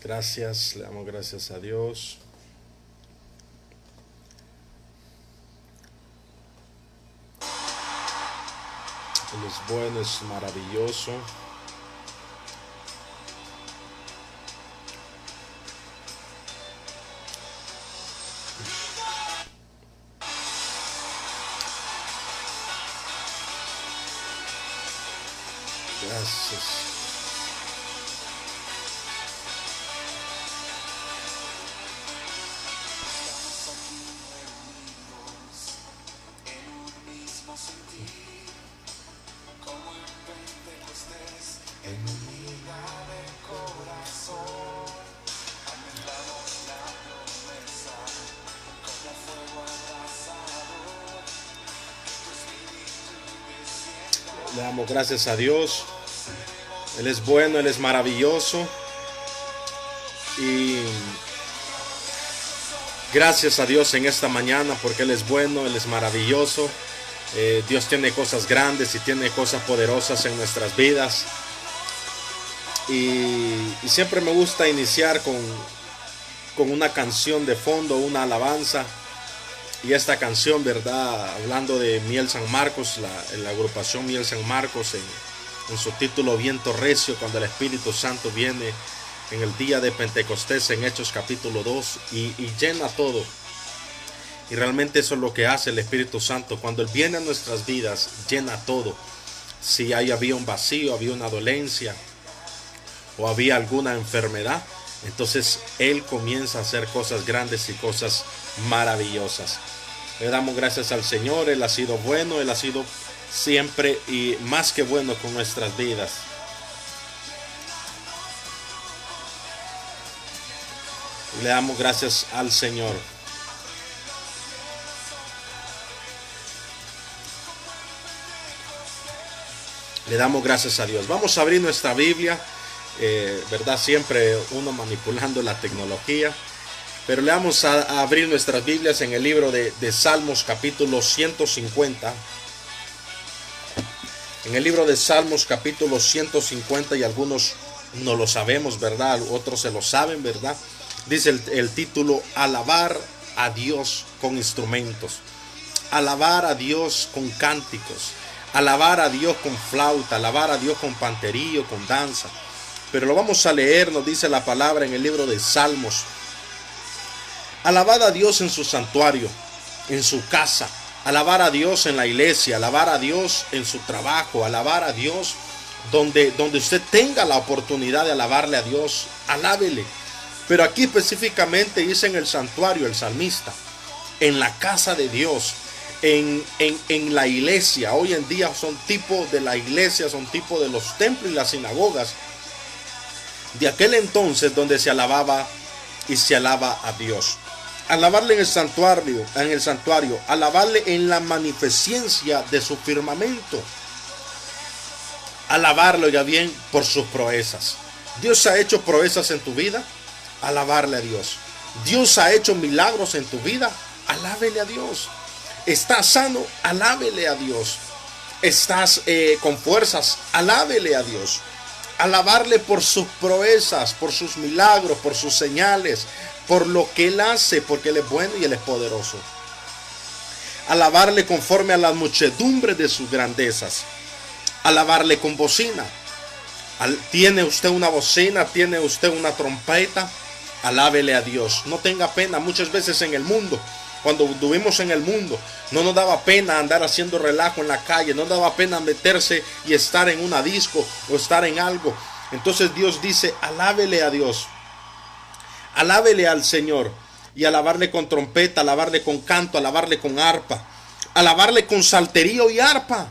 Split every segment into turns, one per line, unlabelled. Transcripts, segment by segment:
Gracias, le damos gracias a Dios. Él es bueno, es maravilloso. Gracias. Le damos gracias a Dios. Él es bueno, Él es maravilloso. Y gracias a Dios en esta mañana porque Él es bueno, Él es maravilloso. Dios tiene cosas grandes y tiene cosas poderosas en nuestras vidas. Y siempre me gusta iniciar con una canción de fondo, una alabanza. Y esta canción, ¿verdad? Hablando de Miel San Marcos, la agrupación Miel San Marcos, en su título Viento Recio, cuando el Espíritu Santo viene en el día de Pentecostés, en Hechos capítulo 2, y llena todo. Y realmente eso es lo que hace el Espíritu Santo. Cuando Él viene a nuestras vidas, llena todo. Si había un vacío, había una dolencia, o había alguna enfermedad, entonces Él comienza a hacer cosas grandes y cosas maravillosas. Le damos gracias al Señor. Él ha sido bueno, Él ha sido siempre y más que bueno con nuestras vidas. Le damos gracias al Señor. Le damos gracias a Dios. Vamos a abrir nuestra Biblia, ¿verdad? Siempre uno manipulando la tecnología. Pero le vamos a abrir nuestras Biblias en el libro de Salmos capítulo 150. En el libro de Salmos capítulo 150, y algunos no lo sabemos, ¿verdad? Otros se lo saben, ¿verdad? Dice el título: alabar a Dios con instrumentos, alabar a Dios con cánticos, alabar a Dios con flauta, alabar a Dios con panderillo, con danza. Pero lo vamos a leer, nos dice la palabra en el libro de Salmos. Alabad a Dios en su santuario, en su casa, alabar a Dios en la iglesia, alabar a Dios en su trabajo, alabar a Dios donde usted tenga la oportunidad de alabarle a Dios, alábele. Pero aquí específicamente dice en el santuario el salmista, en la casa de Dios, en la iglesia. Hoy en día son tipo de la iglesia, son tipo de los templos y las sinagogas de aquel entonces donde se alababa y se alaba a Dios. Alabarle en el santuario, alabarle en la magnificencia de su firmamento. Alabarlo, ya bien, por sus proezas. Dios ha hecho proezas en tu vida, alabarle a Dios. Dios ha hecho milagros en tu vida, alábele a Dios. Estás sano, alábele a Dios. Estás con fuerzas, alábele a Dios. Alabarle por sus proezas, por sus milagros, por sus señales, por lo que Él hace, porque Él es bueno y Él es poderoso. Alabarle conforme a las muchedumbres de sus grandezas. Alabarle con bocina. ¿Tiene usted una bocina? ¿Tiene usted una trompeta? Alábele a Dios. No tenga pena. Muchas veces en el mundo, cuando estuvimos en el mundo, no nos daba pena andar haciendo relajo en la calle, no nos daba pena meterse y estar en una disco o estar en algo. Entonces Dios dice: alábele a Dios, alábele al Señor, y alabarle con trompeta, alabarle con canto, alabarle con arpa, alabarle con salterio y arpa.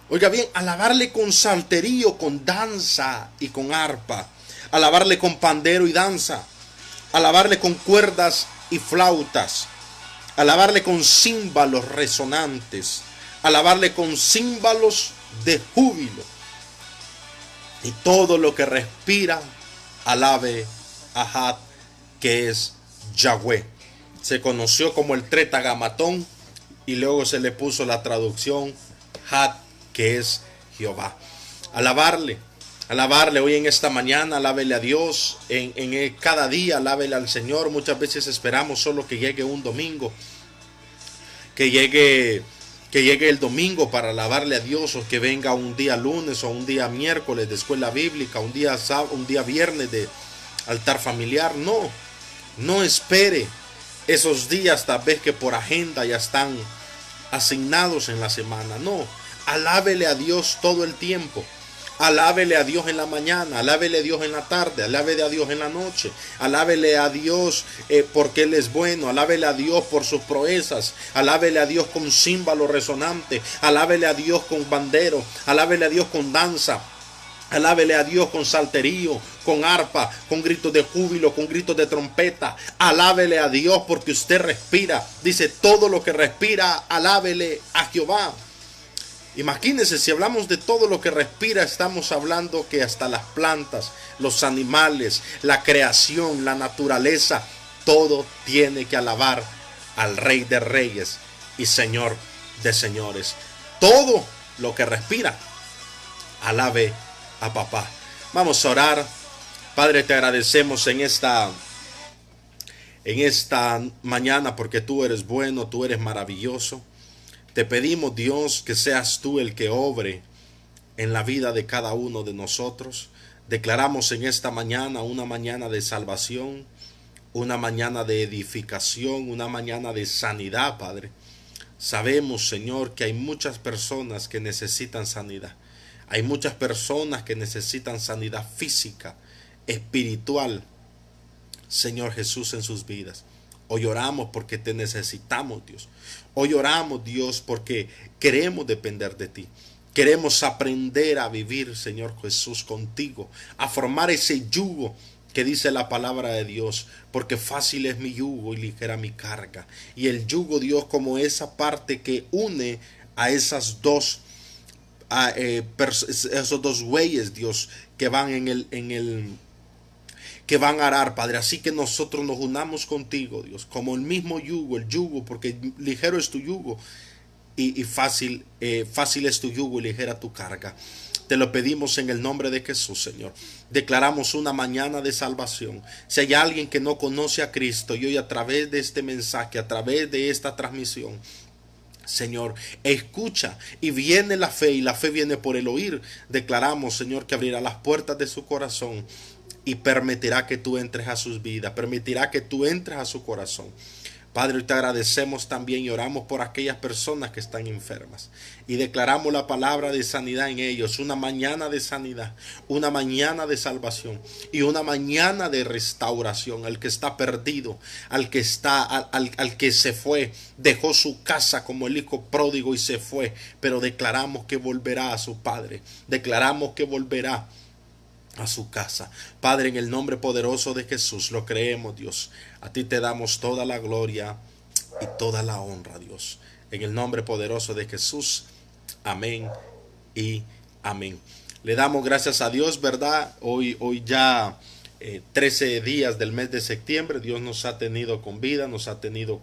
Oiga bien, alabarle con salterio, con danza y con arpa, alabarle con pandero y danza, alabarle con cuerdas y flautas, alabarle con címbalos resonantes, alabarle con címbalos de júbilo. Y todo lo que respira, alabe a Had, que es Yahweh. Se conoció como el Tetragrámaton y luego se le puso la traducción Had, que es Jehová. Alabarle, Alabarle hoy en esta mañana, alábele a Dios, cada día alábele al Señor. Muchas veces esperamos solo que llegue un domingo, que llegue el domingo para alabarle a Dios, o que venga un día lunes o un día miércoles de escuela bíblica, un día sábado, un día viernes de altar familiar. No espere esos días tal vez que por agenda ya están asignados en la semana. No, alábele a Dios todo el tiempo. Alábele a Dios en la mañana, alábele a Dios en la tarde, alábele a Dios en la noche, alábele a Dios porque Él es bueno, alábele a Dios por sus proezas, alábele a Dios con címbalo resonante, alábele a Dios con bandero, alábele a Dios con danza, alábele a Dios con salterío, con arpa, con gritos de júbilo, con gritos de trompeta. Alábele a Dios porque usted respira. Dice, todo lo que respira, alábele a Jehová. Imagínense, si hablamos de todo lo que respira, estamos hablando que hasta las plantas, los animales, la creación, la naturaleza, todo tiene que alabar al Rey de Reyes y Señor de Señores. Todo lo que respira, alabe a papá. Vamos a orar. Padre, te agradecemos en esta mañana porque tú eres bueno, tú eres maravilloso. Te pedimos, Dios, que seas tú el que obre en la vida de cada uno de nosotros. Declaramos en esta mañana una mañana de salvación, una mañana de edificación, una mañana de sanidad, Padre. Sabemos, Señor, que hay muchas personas que necesitan sanidad. Hay muchas personas que necesitan sanidad física, espiritual, Señor Jesús, en sus vidas. Hoy oramos porque te necesitamos, Dios. Hoy oramos, Dios, porque queremos depender de ti. Queremos aprender a vivir, Señor Jesús, contigo, a formar ese yugo que dice la palabra de Dios, porque fácil es mi yugo y ligera mi carga. Y el yugo, Dios, como esa parte que une a esos dos bueyes, Dios, que van que van a arar, Padre. Así que nosotros nos unamos contigo, Dios, como el mismo yugo, porque ligero es tu yugo y fácil es tu yugo y ligera tu carga. Te lo pedimos en el nombre de Jesús, Señor. Declaramos una mañana de salvación. Si hay alguien que no conoce a Cristo y hoy a través de este mensaje, a través de esta transmisión, Señor, escucha y viene la fe, y la fe viene por el oír. Declaramos, Señor, que abrirá las puertas de su corazón y permitirá que tú entres a sus vidas, permitirá que tú entres a su corazón. Padre, hoy te agradecemos también y oramos por aquellas personas que están enfermas y declaramos la palabra de sanidad en ellos, una mañana de sanidad, una mañana de salvación y una mañana de restauración. Al que está perdido, al que se fue, dejó su casa como el hijo pródigo y se fue, pero declaramos que volverá a su padre, declaramos que volverá a su casa. Padre, en el nombre poderoso de Jesús lo creemos, Dios. A ti te damos toda la gloria y toda la honra, Dios. En el nombre poderoso de Jesús. Amén y amén. Le damos gracias a Dios, ¿verdad? Hoy ya 13 días del mes de septiembre. Dios nos ha tenido con vida, nos ha tenido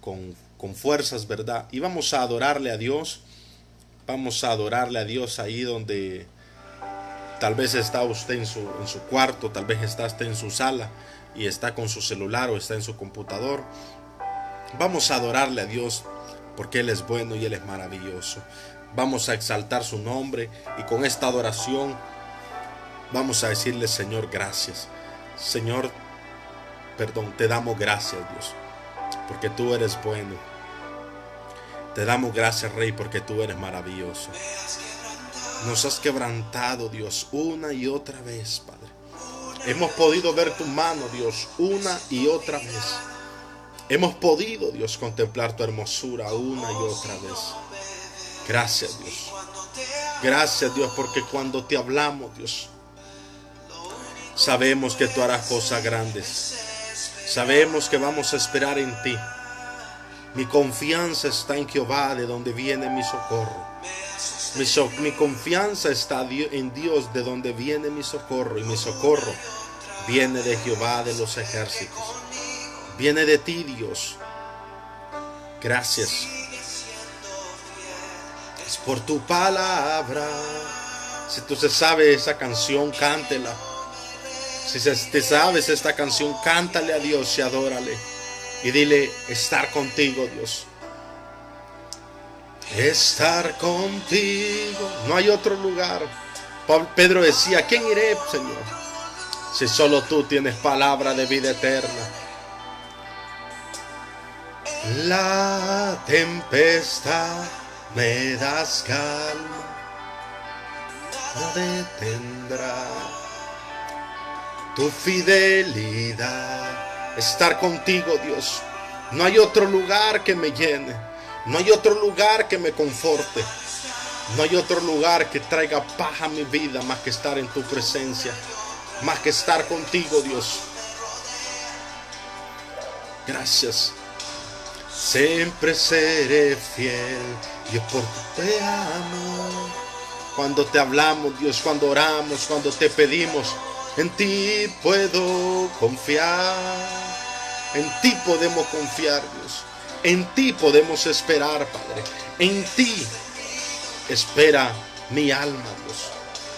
con fuerzas, ¿verdad? Y vamos a adorarle a Dios. Vamos a adorarle a Dios ahí donde tal vez está usted en su cuarto, tal vez está usted en su sala y está con su celular o está en su computador. Vamos a adorarle a Dios porque Él es bueno y Él es maravilloso. Vamos a exaltar su nombre y con esta adoración vamos a decirle: Señor, gracias. Señor, te damos gracias, Dios, porque tú eres bueno. Te damos gracias, Rey, porque tú eres maravilloso. Nos has quebrantado, Dios, una y otra vez, Padre. Hemos podido ver tu mano, Dios, una y otra vez. Hemos podido, Dios, contemplar tu hermosura una y otra vez. Gracias, Dios. Gracias, Dios, porque cuando te hablamos, Dios, sabemos que tú harás cosas grandes. Sabemos que vamos a esperar en ti. Mi confianza está en Jehová, de donde viene mi socorro. Mi confianza está en Dios, de donde viene mi socorro. Y mi socorro viene de Jehová de los ejércitos. Viene de ti, Dios. Gracias. Es por tu palabra, Si tú se sabe esa canción, cántela. Si te sabes esta canción, cántale a Dios y adórale. Y dile, estar contigo, Dios. Estar contigo. No hay otro lugar. Pedro decía, ¿a quién iré, Señor? Si solo tú tienes palabra de vida eterna. La tempestad me das calma, no detendrá tu fidelidad. Estar contigo, Dios. No hay otro lugar que me llene. No hay otro lugar que me conforte. No hay otro lugar que traiga paz a mi vida más que estar en tu presencia. Más que estar contigo, Dios. Gracias. Siempre seré fiel, Dios, porque te amo. Cuando te hablamos, Dios, cuando oramos, cuando te pedimos, en ti puedo confiar. En ti podemos confiar, Dios. En ti podemos esperar, Padre. En ti espera mi alma, Dios.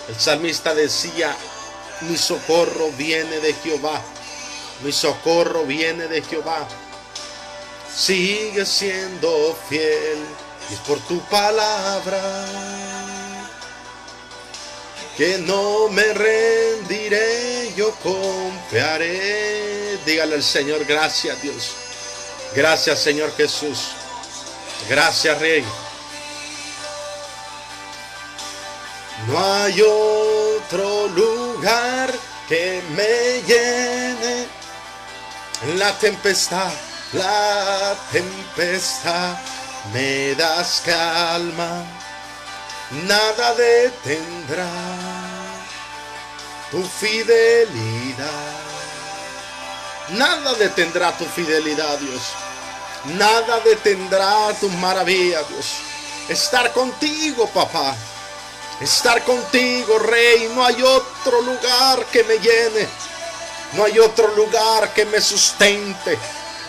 El salmista decía, mi socorro viene de Jehová. Mi socorro viene de Jehová. Sigue siendo fiel, y es por tu palabra que no me rendiré, yo confiaré. Dígale al Señor, gracias, Dios. Gracias, Señor Jesús. Gracias, Rey. No hay otro lugar que me llene en la tempestad. La tempestad me das calma, nada detendrá tu fidelidad. Nada detendrá tu fidelidad, Dios. Nada detendrá tus maravillas, Dios. Estar contigo, papá. Estar contigo, Rey. No hay otro lugar que me llene. No hay otro lugar que me sustente.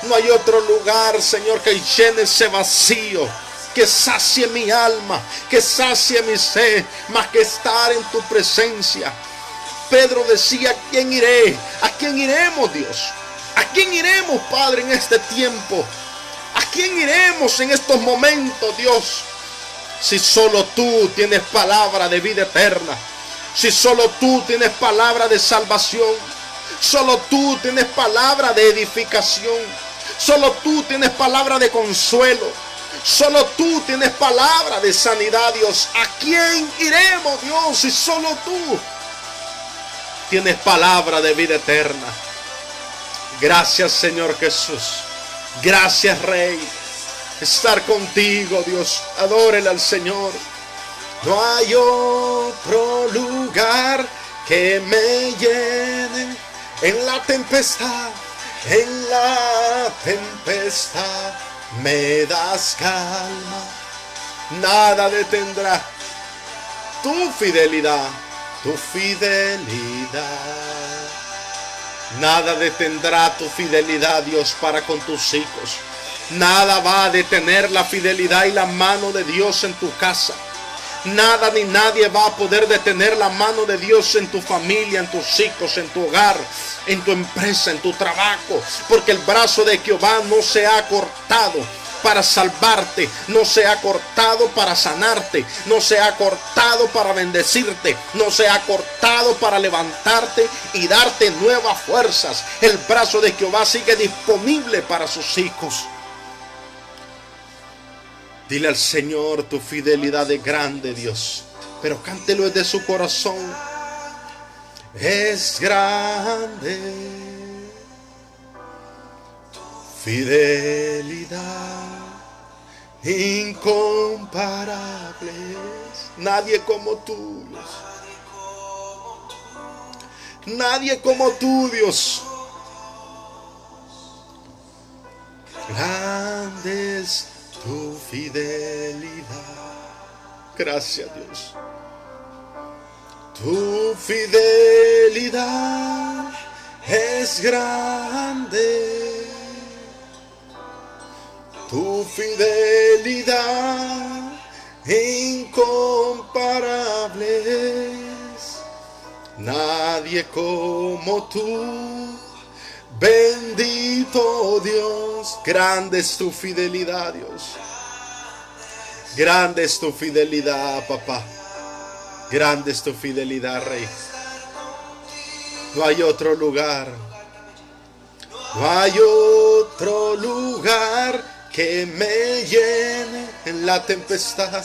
No hay otro lugar, Señor, que llene ese vacío, que sacie mi alma, que sacie mi sed, más que estar en tu presencia. Pedro decía, ¿a quién iré? ¿A quién iremos, Dios? ¿A quién iremos, Padre, en este tiempo? ¿A quién iremos en estos momentos, Dios? Si solo tú tienes palabra de vida eterna, si solo tú tienes palabra de salvación, solo tú tienes palabra de edificación. Solo tú tienes palabra de consuelo. Solo tú tienes palabra de sanidad, Dios. ¿A quién iremos, Dios, si solo tú tienes palabra de vida eterna? Gracias, Señor Jesús. Gracias, Rey. Estar contigo, Dios. Adórele al Señor. No hay otro lugar que me llene en la tempestad. En la tempestad me das calma, nada detendrá tu fidelidad, tu fidelidad. Nada detendrá tu fidelidad, Dios, para con tus hijos. Nada va a detener la fidelidad y la mano de Dios en tu casa. Nada ni nadie va a poder detener la mano de Dios en tu familia, en tus hijos, en tu hogar, en tu empresa, en tu trabajo. Porque el brazo de Jehová no se ha cortado para salvarte, no se ha cortado para sanarte, no se ha cortado para bendecirte, no se ha cortado para levantarte y darte nuevas fuerzas. El brazo de Jehová sigue disponible para sus hijos. Dile al Señor, tu fidelidad es grande, Dios. Pero cántelo desde su corazón. Es grande tu fidelidad, incomparable. Nadie como tú, Dios. Nadie como tú, Dios. Grande es tu fidelidad. Gracias, Dios. Tu fidelidad es grande. Tu fidelidad incomparable. nadie como tú. Bendito Dios, grande es tu fidelidad, Dios. Grande es tu fidelidad, papá. Grande es tu fidelidad, Rey. No hay otro lugar. No hay otro lugar que me llene en la tempestad.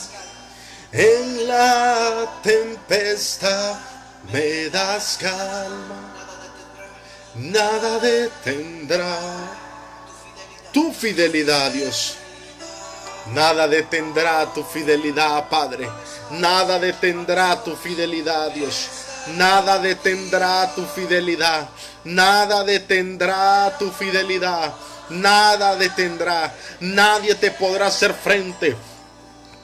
En la tempestad me das calma. Nada detendrá tu fidelidad, Dios. Nada detendrá tu fidelidad, Padre. Nada detendrá tu fidelidad, Dios. Nada detendrá tu fidelidad. Nada detendrá tu fidelidad. Nada detendrá. Nadie te podrá hacer frente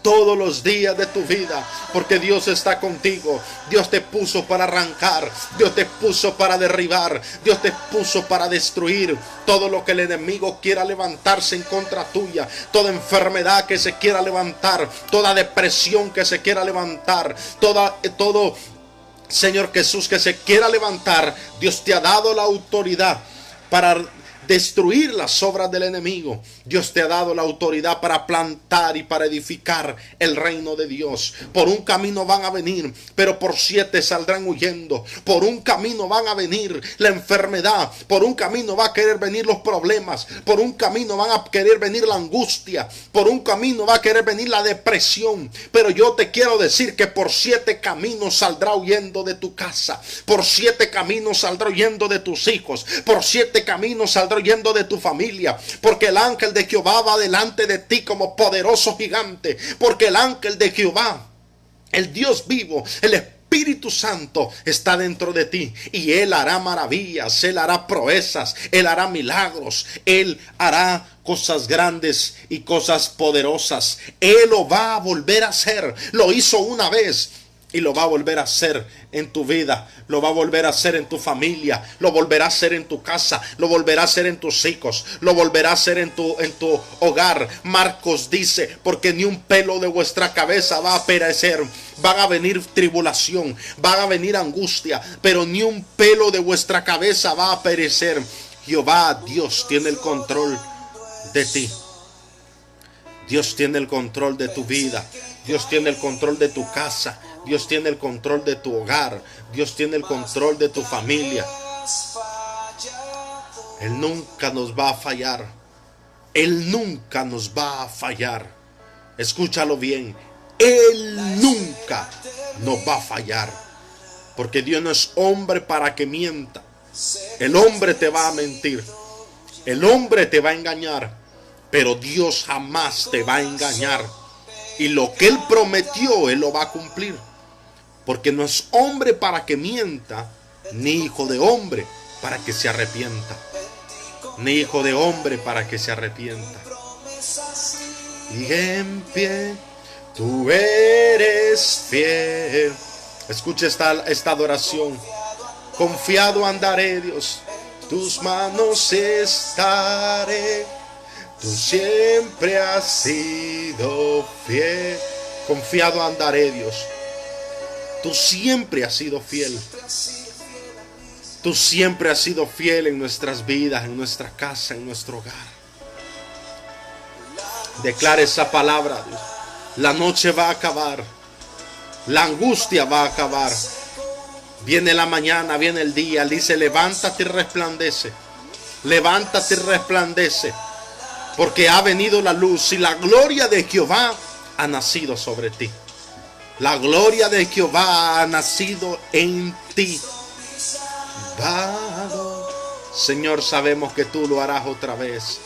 todos los días de tu vida, porque Dios está contigo. Dios te puso para arrancar, Dios te puso para derribar, Dios te puso para destruir todo lo que el enemigo quiera levantarse en contra tuya, toda enfermedad que se quiera levantar, toda depresión que se quiera levantar, todo Señor Jesús que se quiera levantar. Dios te ha dado la autoridad para destruir las obras del enemigo. Dios te ha dado la autoridad para plantar y para edificar el reino de Dios. Por un camino van a venir, pero por 7 saldrán huyendo. Por un camino van a venir la enfermedad, por un camino va a querer venir los problemas, por un camino van a querer venir la angustia, por un camino va a querer venir la depresión. Pero yo te quiero decir que por 7 caminos saldrá huyendo de tu casa, por 7 caminos saldrá huyendo de tus hijos, por 7 caminos saldrá huyendo de tu familia, porque el ángel de Jehová va delante de ti como poderoso gigante, porque el ángel de Jehová, el Dios vivo, el Espíritu Santo está dentro de ti, y Él hará maravillas, Él hará proezas, Él hará milagros, Él hará cosas grandes y cosas poderosas. Él lo va a volver a hacer. Lo hizo una vez y lo va a volver a hacer en tu vida, lo va a volver a hacer en tu familia, lo volverá a hacer en tu casa, lo volverá a hacer en tus hijos, lo volverá a hacer en tu hogar. Marcos dice, porque ni un pelo de vuestra cabeza va a perecer. Van a venir tribulación, van a venir angustia, pero ni un pelo de vuestra cabeza va a perecer. Jehová, Dios, tiene el control de ti. Dios tiene el control de tu vida. Dios tiene el control de tu casa. Dios tiene el control de tu hogar. Dios tiene el control de tu familia. Él nunca nos va a fallar. Él nunca nos va a fallar. Escúchalo bien. Él nunca nos va a fallar. Porque Dios no es hombre para que mienta. El hombre te va a mentir. El hombre te va a engañar. Pero Dios jamás te va a engañar. Y lo que Él prometió, Él lo va a cumplir. Porque no es hombre para que mienta, ni hijo de hombre para que se arrepienta. Ni hijo de hombre para que se arrepienta. Y en pie, tú eres fiel. Escucha esta adoración. Confiado andaré, Dios, tus manos estaré. Tú siempre has sido fiel. Confiado andaré, Dios. Tú siempre has sido fiel. Tú siempre has sido fiel en nuestras vidas, en nuestra casa, en nuestro hogar. Declara esa palabra, Dios. La noche va a acabar. La angustia va a acabar. Viene la mañana, viene el día. Él dice, levántate y resplandece. Levántate y resplandece. Porque ha venido la luz y la gloria de Jehová ha nacido sobre ti. La gloria de Jehová ha nacido en ti. Señor, sabemos que tú lo harás otra vez.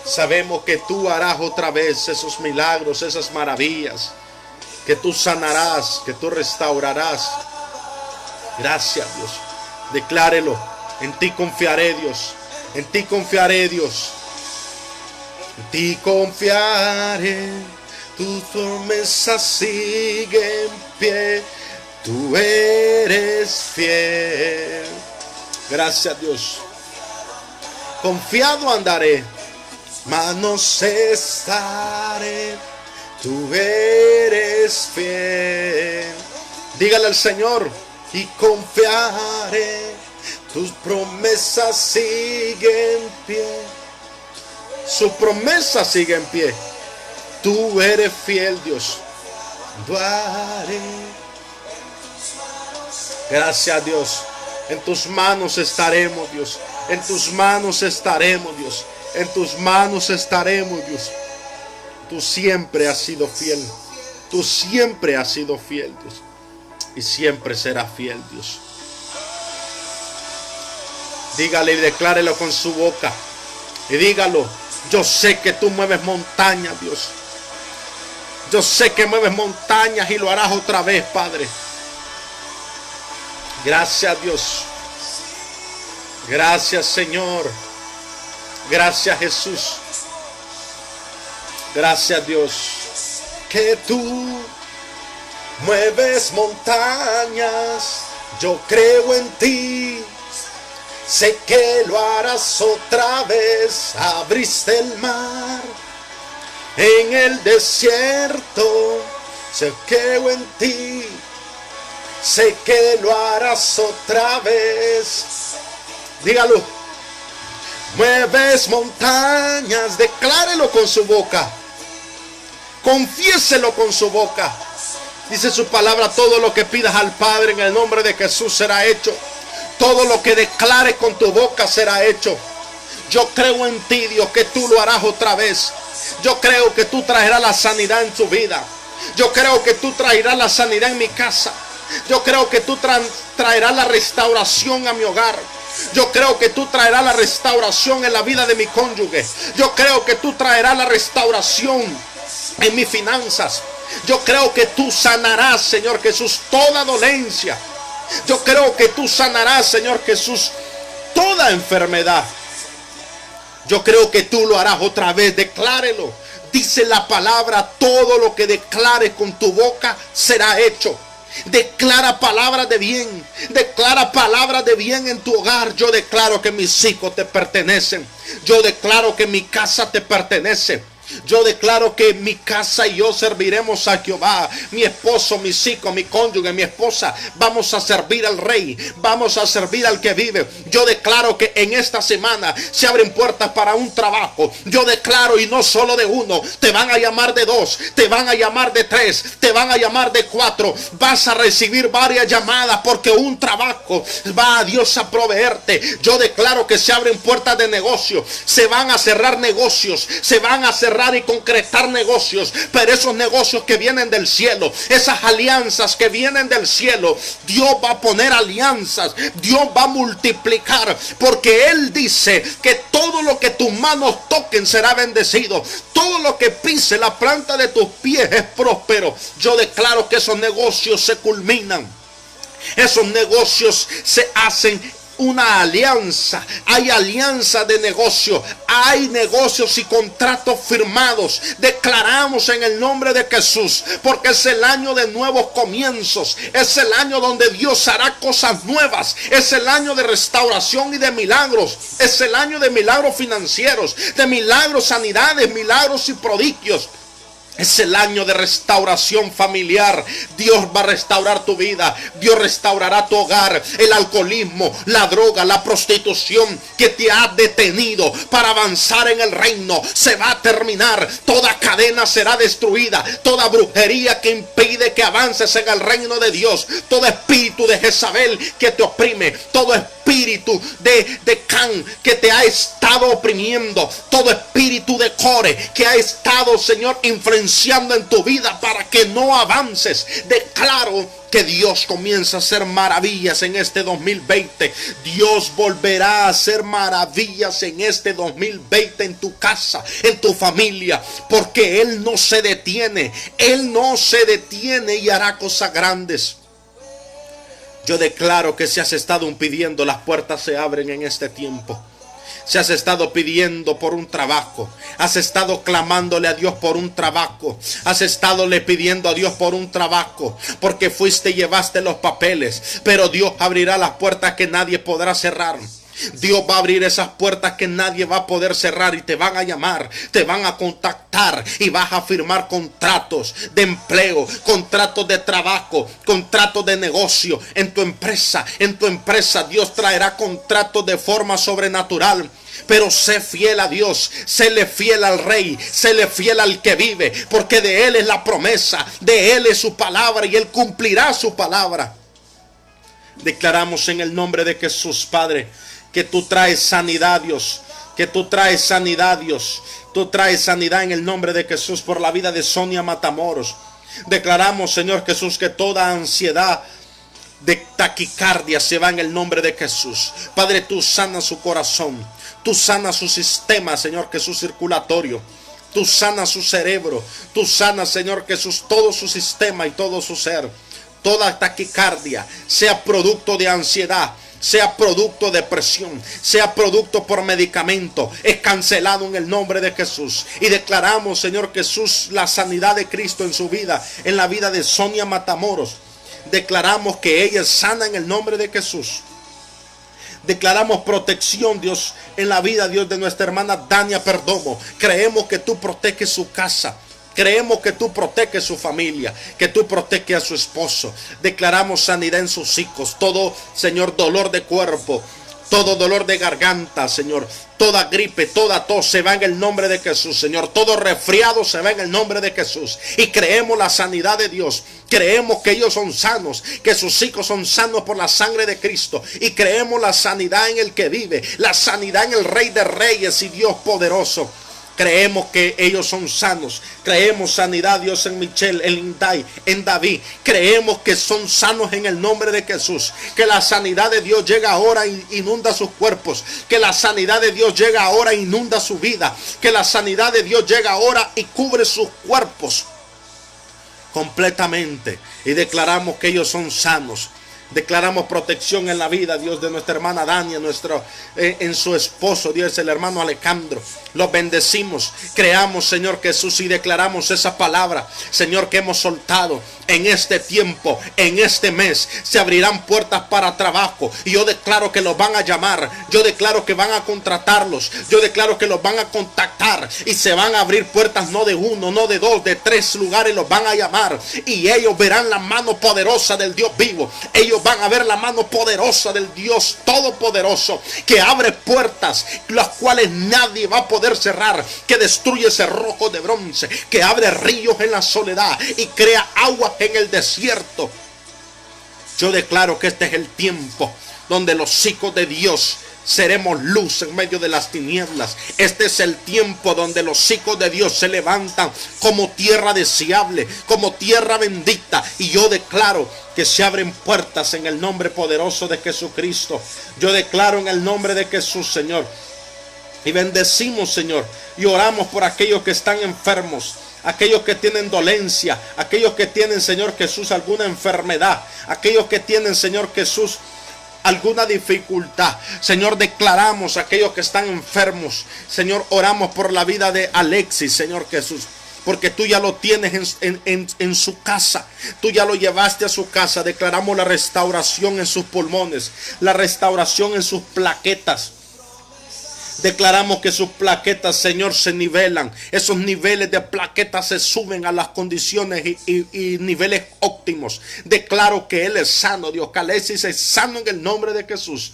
Sabemos que tú harás otra vez esos milagros, esas maravillas. Que tú sanarás, que tú restaurarás. Gracias, Dios. Declárelo. En ti confiaré, Dios. En ti confiaré, Dios. En ti confiaré. Tus promesas siguen en pie. Tú eres fiel. Gracias, Dios. Confiado andaré. Manos estaré. Tú eres fiel. Dígale al Señor. y confiaré. Tus promesas siguen en pie. Su promesa sigue en pie. Tú eres fiel, Dios. Lo haré. Gracias, Dios. En tus manos estaremos, Dios. En tus manos estaremos, Dios. En tus manos estaremos, Dios. Tú siempre has sido fiel. Tú siempre has sido fiel, Dios. Y siempre serás fiel, Dios. Dígale y declárelo con su boca. Y dígalo. Yo sé que tú mueves montañas, Dios. Yo sé que mueves montañas y lo harás otra vez, Padre. Gracias, Dios. Gracias, Señor. Gracias, Jesús. Gracias, Dios. Que tú mueves montañas. Yo creo en ti. Sé que lo harás otra vez. Abriste el mar en el desierto. Sé que creo en ti. Sé que lo harás otra vez. Dígalo. Mueves montañas. Declárelo con su boca. Confiéselo con su boca. Dice su palabra: todo lo que pidas al Padre en el nombre de Jesús será hecho. Todo lo que declares con tu boca será hecho. Yo creo en ti, Dios, que tú lo harás otra vez. Yo creo que tú traerás la sanidad en tu vida. Yo creo que tú traerás la sanidad en mi casa. Yo creo que tú traerás la restauración a mi hogar. Yo creo que tú traerás la restauración en la vida de mi cónyuge. Yo creo que tú traerás la restauración en mis finanzas. Yo creo que tú sanarás, Señor Jesús, toda dolencia. Yo creo que tú sanarás, Señor Jesús, toda enfermedad. Yo creo que tú lo harás otra vez. Declárelo. Dice la palabra: todo lo que declares con tu boca será hecho. Declara palabras de bien. Declara palabras de bien en tu hogar. Yo declaro que mis hijos te pertenecen. Yo declaro que mi casa te pertenece. Yo declaro que mi casa y yo serviremos a Jehová. Mi esposo, mis hijos, mi cónyuge, mi esposa, vamos a servir al Rey. Vamos a servir al que vive. Yo declaro que en esta semana se abren puertas para un trabajo. Yo declaro, y no solo de uno. Te van a llamar de 2, te van a llamar de 3, te van a llamar de 4. Vas a recibir varias llamadas porque un trabajo va a Dios a proveerte. Yo declaro que se abren puertas de negocio. Se van a cerrar negocios. Se van a cerrar y concretar negocios, pero esos negocios que vienen del cielo, esas alianzas que vienen del cielo, Dios va a poner alianzas, Dios va a multiplicar, porque Él dice que todo lo que tus manos toquen será bendecido, todo lo que pise la planta de tus pies es próspero. Yo declaro que esos negocios se culminan, esos negocios se hacen una alianza. Hay alianza de negocio, hay negocios y contratos firmados. Declaramos en el nombre de Jesús, porque es el año de nuevos comienzos, es el año donde Dios hará cosas nuevas, es el año de restauración y de milagros, es el año de milagros financieros, de milagros, sanidades, milagros y prodigios. Es el año de restauración familiar. Dios va a restaurar tu vida. Dios restaurará tu hogar. El alcoholismo, la droga, la prostitución que te ha detenido para avanzar en el reino se va a terminar. Toda cadena será destruida. Toda brujería que impide que avances en el reino de Dios. Todo espíritu de Jezabel que te oprime. Todo espíritu de Can que te ha estado oprimiendo. Todo espíritu de Core que ha estado, Señor, influenciando en tu vida para que no avances. Declaro que Dios comienza a hacer maravillas en este 2020. Dios volverá a hacer maravillas en este 2020 en tu casa, en tu familia, porque Él no se detiene. Él no se detiene y hará cosas grandes. Yo declaro que si has estado pidiendo, las puertas se abren en este tiempo. Si has estado pidiendo por un trabajo, has estado clamándole a Dios por un trabajo, has estado le pidiendo a Dios por un trabajo, porque fuiste y llevaste los papeles, pero Dios abrirá las puertas que nadie podrá cerrar. Dios va a abrir esas puertas que nadie va a poder cerrar y te van a llamar, te van a contactar y vas a firmar contratos de empleo, contratos de trabajo, contratos de negocio en tu empresa. En tu empresa Dios traerá contratos de forma sobrenatural. Pero sé fiel a Dios, séle fiel al Rey, séle fiel al que vive, porque de Él es la promesa, de Él es su palabra y Él cumplirá su palabra. Declaramos en el nombre de Jesús, Padre, que tú traes sanidad, Dios, que tú traes sanidad, Dios. Tú traes sanidad en el nombre de Jesús por la vida de Sonia Matamoros. Declaramos, Señor Jesús, que toda ansiedad de taquicardia se va en el nombre de Jesús. Padre, tú sanas su corazón, tú sanas su sistema, Señor Jesús, circulatorio. Tú sanas su cerebro, tú sanas, Señor Jesús, todo su sistema y todo su ser. Toda taquicardia, sea producto de ansiedad, sea producto de presión, sea producto por medicamento, es cancelado en el nombre de Jesús. Y declaramos, Señor Jesús, la sanidad de Cristo en su vida, en la vida de Sonia Matamoros. Declaramos que ella es sana en el nombre de Jesús. Declaramos protección, Dios, en la vida, Dios, de nuestra hermana Dania Perdomo. Creemos que tú proteges su casa. Creemos que tú proteges su familia, que tú proteges a su esposo. Declaramos sanidad en sus hijos. Todo, Señor, dolor de cuerpo, todo dolor de garganta, Señor, toda gripe, toda tos se va en el nombre de Jesús, Señor. Todo resfriado se va en el nombre de Jesús. Y creemos la sanidad de Dios. Creemos que ellos son sanos, que sus hijos son sanos por la sangre de Cristo. Y creemos la sanidad en el que vive, la sanidad en el Rey de Reyes y Dios poderoso. Creemos que ellos son sanos. Creemos sanidad, Dios, en Michelle, en Linday, en David. Creemos que son sanos en el nombre de Jesús. Que la sanidad de Dios llega ahora e inunda sus cuerpos. Que la sanidad de Dios llega ahora e inunda su vida. Que la sanidad de Dios llega ahora y cubre sus cuerpos completamente. Y declaramos que ellos son sanos. Declaramos protección en la vida, Dios, de nuestra hermana Dania, en su esposo, Dios, el hermano Alejandro. Los bendecimos. Creamos, Señor Jesús, y declaramos esa palabra, Señor, que hemos soltado en este tiempo, en este mes. Se abrirán puertas para trabajo. Y yo declaro que los van a llamar. Yo declaro que van a contratarlos. Yo declaro que los van a contactar. Y se van a abrir puertas, no de uno, no de dos, de tres lugares los van a llamar. Y ellos verán la mano poderosa del Dios vivo. Ellos van a ver la mano poderosa del Dios todopoderoso, que abre puertas las cuales nadie va a poder cerrar, que destruye cerrojos de bronce, que abre ríos en la soledad y crea aguas en el desierto. Yo declaro que este es el tiempo donde los hijos de Dios seremos luz en medio de las tinieblas. Este es el tiempo donde los hijos de Dios se levantan como tierra deseable, como tierra bendita. Y yo declaro que se abren puertas en el nombre poderoso de Jesucristo. Yo declaro en el nombre de Jesús, Señor. Y bendecimos, Señor, y oramos por aquellos que están enfermos, aquellos que tienen dolencia, aquellos que tienen, Señor Jesús, alguna enfermedad, aquellos que tienen, Señor Jesús, alguna dificultad. Señor, declaramos a aquellos que están enfermos. Señor, oramos por la vida de Alexis, Señor Jesús, porque tú ya lo tienes en su casa. Tú ya lo llevaste a su casa. Declaramos la restauración en sus pulmones, la restauración en sus plaquetas. Declaramos que sus plaquetas, Señor, se nivelan. Esos niveles de plaquetas se suben a las condiciones y niveles óptimos. Declaro que Él es sano, Dios. Que Alexis es sano en el nombre de Jesús.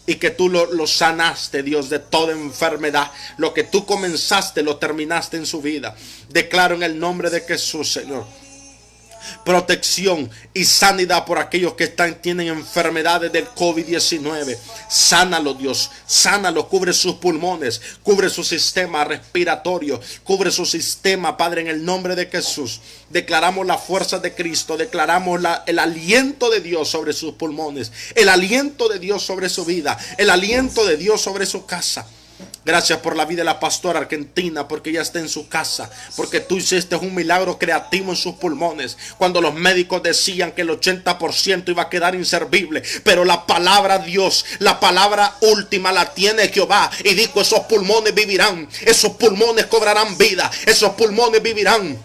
Y que tú lo sanaste, Dios, de toda enfermedad. Lo que tú comenzaste, lo terminaste en su vida. Declaro en el nombre de Jesús, Señor, protección y sanidad por aquellos que tienen enfermedades del COVID-19. Sánalo, Dios, sánalo, cubre sus pulmones, cubre su sistema respiratorio, cubre su sistema, Padre, en el nombre de Jesús. Declaramos la fuerza de Cristo, declaramos el aliento de Dios sobre sus pulmones, el aliento de Dios sobre su vida, el aliento de Dios sobre su casa. Gracias por la vida de la pastora argentina, porque ella está en su casa, porque tú hiciste un milagro creativo en sus pulmones, cuando los médicos decían que el 80% iba a quedar inservible, pero la palabra Dios, la palabra última la tiene Jehová, y dijo: esos pulmones vivirán, esos pulmones cobrarán vida, esos pulmones vivirán.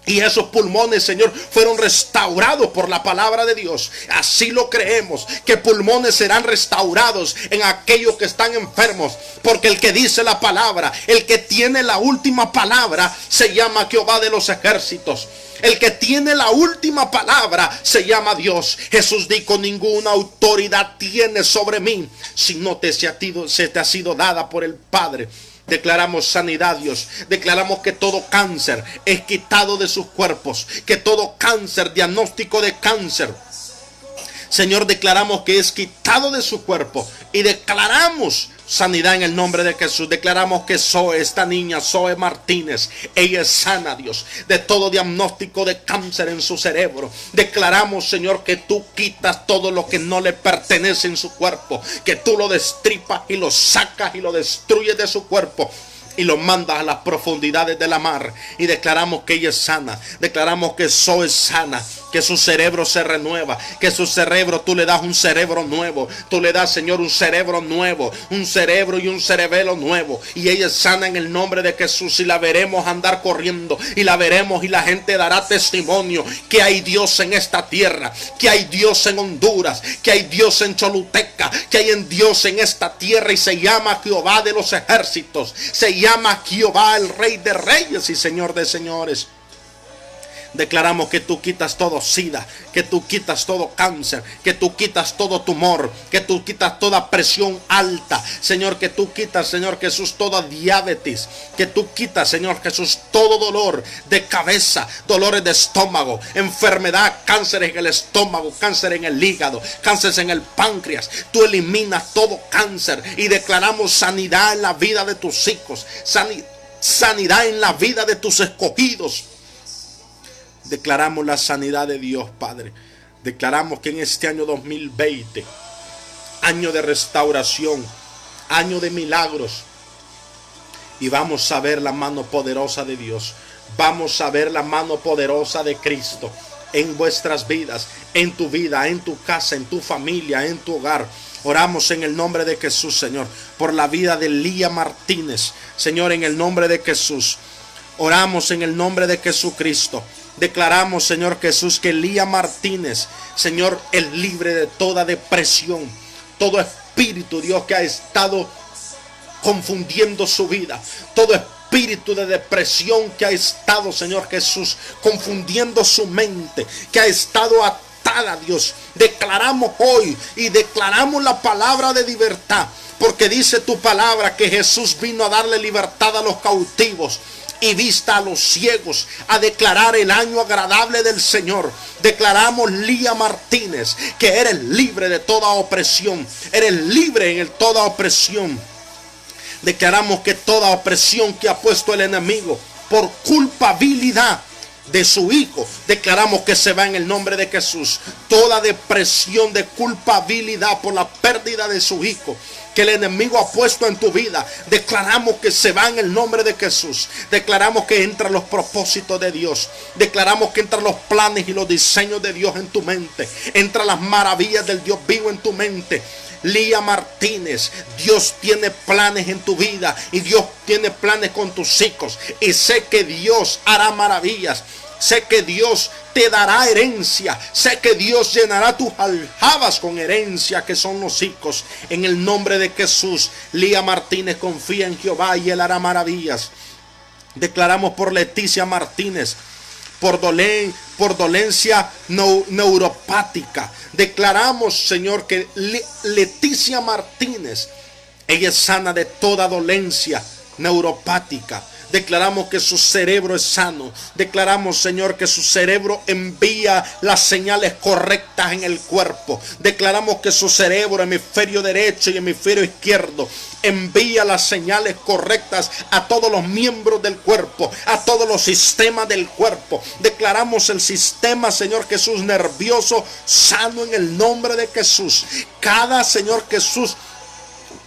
Y esos pulmones, Señor, fueron restaurados por la palabra de Dios. Así lo creemos, que pulmones serán restaurados en aquellos que están enfermos. Porque el que dice la palabra, el que tiene la última palabra, se llama Jehová de los ejércitos. El que tiene la última palabra se llama Dios. Jesús dijo: ninguna autoridad tiene sobre mí, si no se te ha sido dada por el Padre. Declaramos sanidad, Dios. Declaramos que todo cáncer es quitado de sus cuerpos. Que todo cáncer, diagnóstico de cáncer, Señor, declaramos que es quitado de su cuerpo. Y declaramos sanidad en el nombre de Jesús. Declaramos que Zoe, esta niña, Zoe Martínez, ella es sana, Dios, de todo diagnóstico de cáncer en su cerebro. Declaramos, Señor, que tú quitas todo lo que no le pertenece en su cuerpo. Que tú lo destripas y lo sacas y lo destruyes de su cuerpo. Y lo mandas a las profundidades de la mar. Y declaramos que ella es sana. Declaramos que Zoe es sana. Que su cerebro se renueva. Que su cerebro, tú le das un cerebro nuevo. Tú le das, Señor, un cerebro nuevo. Un cerebro y un cerebelo nuevo. Y ella es sana en el nombre de Jesús. Y la veremos andar corriendo. Y la veremos y la gente dará testimonio que hay Dios en esta tierra. Que hay Dios en Honduras. Que hay Dios en Choluteca. Que hay en Dios en esta tierra. Y se llama Jehová de los ejércitos. Se llama Jehová, el Rey de reyes y Señor de señores. Declaramos que tú quitas todo sida, que tú quitas todo cáncer, que tú quitas todo tumor, que tú quitas toda presión alta, Señor, que tú quitas, Señor Jesús, toda diabetes, que tú quitas, Señor Jesús, todo dolor de cabeza, dolores de estómago, enfermedad, cáncer en el estómago, cáncer en el hígado, cáncer en el páncreas. Tú eliminas todo cáncer y declaramos sanidad en la vida de tus hijos, sanidad en la vida de tus escogidos. Declaramos la sanidad de Dios, Padre. Declaramos que en este año 2020, año de restauración, año de milagros, y vamos a ver la mano poderosa de Dios. Vamos a ver la mano poderosa de Cristo en vuestras vidas, en tu vida, en tu casa, en tu familia, en tu hogar. Oramos en el nombre de Jesús, Señor, por la vida de Lía Martínez. Señor, en el nombre de Jesús. Oramos en el nombre de Jesucristo. Declaramos, Señor Jesús, que Lía Martínez, Señor, es libre de toda depresión. Todo espíritu, Dios, que ha estado confundiendo su vida. Todo espíritu de depresión que ha estado, Señor Jesús, confundiendo su mente. Que ha estado atada, Dios. Declaramos hoy y declaramos la palabra de libertad. Porque dice tu palabra que Jesús vino a darle libertad a los cautivos y vista a los ciegos, a declarar el año agradable del Señor. Declaramos, Lía Martínez, que eres libre de toda opresión. Eres libre en toda opresión. Declaramos que toda opresión que ha puesto el enemigo por culpabilidad de su hijo, declaramos que se va en el nombre de Jesús. Toda depresión de culpabilidad por la pérdida de su hijo que el enemigo ha puesto en tu vida, declaramos que se va en el nombre de Jesús. Declaramos que entran los propósitos de Dios. Declaramos que entran los planes y los diseños de Dios en tu mente. Entran las maravillas del Dios vivo en tu mente. Lía Martínez, Dios tiene planes en tu vida y Dios tiene planes con tus hijos. Y sé que Dios hará maravillas. Sé que Dios te dará herencia. Sé que Dios llenará tus aljabas con herencia, que son los hijos. En el nombre de Jesús, Lía Martínez confía en Jehová y Él hará maravillas. Declaramos por Leticia Martínez, por dolencia neuropática. Declaramos, Señor, que Leticia Martínez, ella es sana de toda dolencia neuropática. Declaramos que su cerebro es sano. Declaramos, Señor, que su cerebro envía las señales correctas en el cuerpo. Declaramos que su cerebro, hemisferio derecho y hemisferio izquierdo, envía las señales correctas a todos los miembros del cuerpo, a todos los sistemas del cuerpo. Declaramos el sistema, Señor Jesús, nervioso sano en el nombre de Jesús. Cada, Señor Jesús,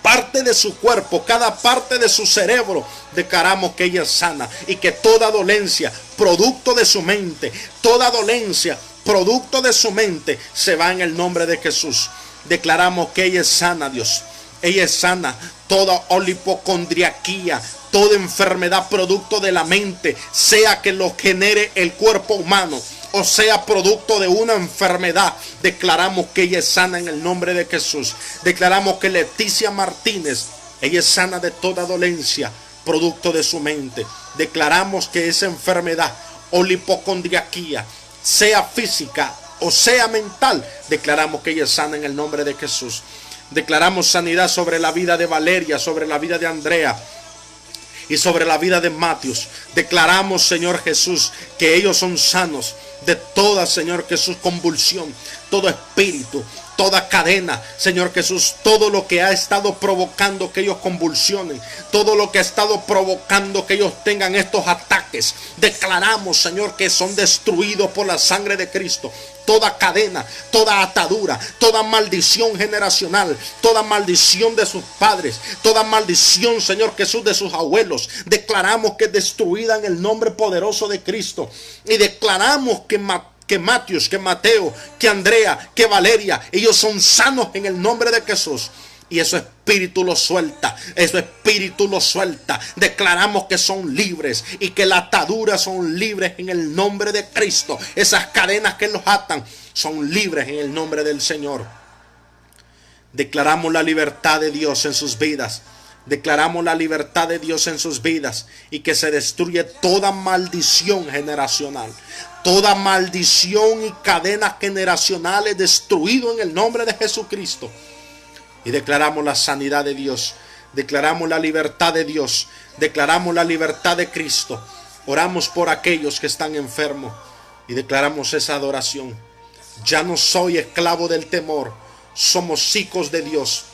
parte de su cuerpo, cada parte de su cerebro, declaramos que ella es sana y que toda dolencia, producto de su mente, toda dolencia, producto de su mente, se va en el nombre de Jesús. Declaramos que ella es sana, Dios. Ella es sana. Toda hipocondriaquía, toda enfermedad producto de la mente, sea que lo genere el cuerpo humano o sea producto de una enfermedad, declaramos que ella es sana en el nombre de Jesús. Declaramos que Leticia Martínez, ella es sana de toda dolencia producto de su mente. Declaramos que esa enfermedad o la hipocondriaquía, sea física o sea mental, declaramos que ella es sana en el nombre de Jesús. Declaramos sanidad sobre la vida de Valeria, sobre la vida de Andrea y sobre la vida de Matius. Declaramos, Señor Jesús, que ellos son sanos de toda, Señor Jesús, convulsión, todo espíritu, toda cadena, Señor Jesús, todo lo que ha estado provocando que ellos convulsionen, todo lo que ha estado provocando que ellos tengan estos ataques, declaramos, Señor, que son destruidos por la sangre de Cristo. Toda cadena, toda atadura, toda maldición generacional, toda maldición de sus padres, toda maldición, Señor Jesús, de sus abuelos, declaramos que es destruida en el nombre poderoso de Cristo. Y declaramos que Matius, que Mateo, que Andrea, que Valeria, ellos son sanos en el nombre de Jesús. Y ese espíritu lo suelta, ese espíritu lo suelta. Declaramos que son libres y que las ataduras son libres en el nombre de Cristo. Esas cadenas que los atan son libres en el nombre del Señor. Declaramos la libertad de Dios en sus vidas. Declaramos la libertad de Dios en sus vidas y que se destruye toda maldición generacional. Toda maldición y cadenas generacionales destruido en el nombre de Jesucristo. Y declaramos la sanidad de Dios. Declaramos la libertad de Dios. Declaramos la libertad de Cristo. Oramos por aquellos que están enfermos. Y declaramos esa adoración. Ya no soy esclavo del temor. Somos hijos de Dios.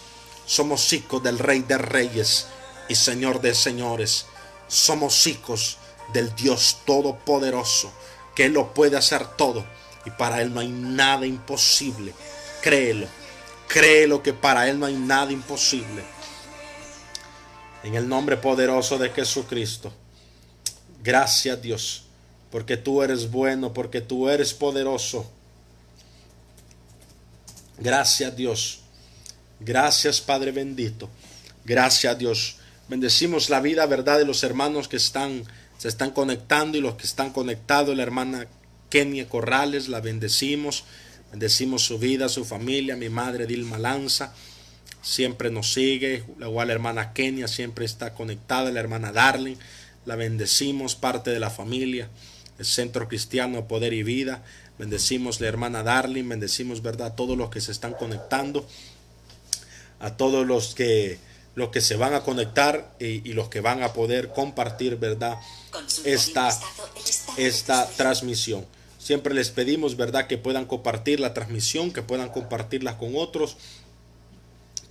Somos hijos del Rey de Reyes y Señor de Señores. Somos hijos del Dios Todopoderoso, que Él lo puede hacer todo. Y para Él no hay nada imposible. Créelo. Créelo que para Él no hay nada imposible. En el nombre poderoso de Jesucristo. Gracias, Dios, porque tú eres bueno, porque tú eres poderoso. Gracias, Dios. Gracias, Padre bendito. Gracias, Dios. Bendecimos la vida, verdad, de los hermanos que se están conectando y los que están conectados. La hermana Kenia Corrales, la bendecimos. Bendecimos su vida, su familia. Mi madre Dilma Lanza siempre nos sigue. Igual la hermana Kenia siempre está conectada. La hermana Darling, la bendecimos, parte de la familia. El Centro Cristiano Poder y Vida. Bendecimos la hermana Darling. Bendecimos, verdad, a todos los que se están conectando. A todos los que se van a conectar y los que van a poder compartir, verdad, esta transmisión. Siempre les pedimos, verdad, que puedan compartir la transmisión, que puedan compartirla con otros,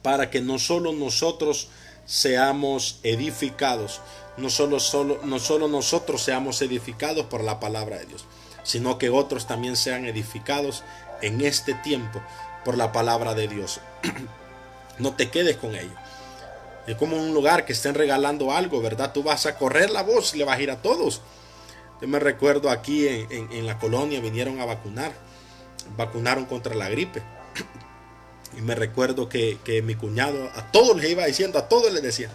para que no solo nosotros seamos edificados, no solo nosotros seamos edificados por la palabra de Dios, sino que otros también sean edificados en este tiempo por la palabra de Dios. No te quedes con ello. Es como un lugar que estén regalando algo, ¿verdad? Tú vas a correr la voz y le vas a ir a todos. Yo me recuerdo aquí en la colonia vinieron a vacunar. Vacunaron contra la gripe. Y me recuerdo que mi cuñado a todos les iba diciendo, a todos les decía.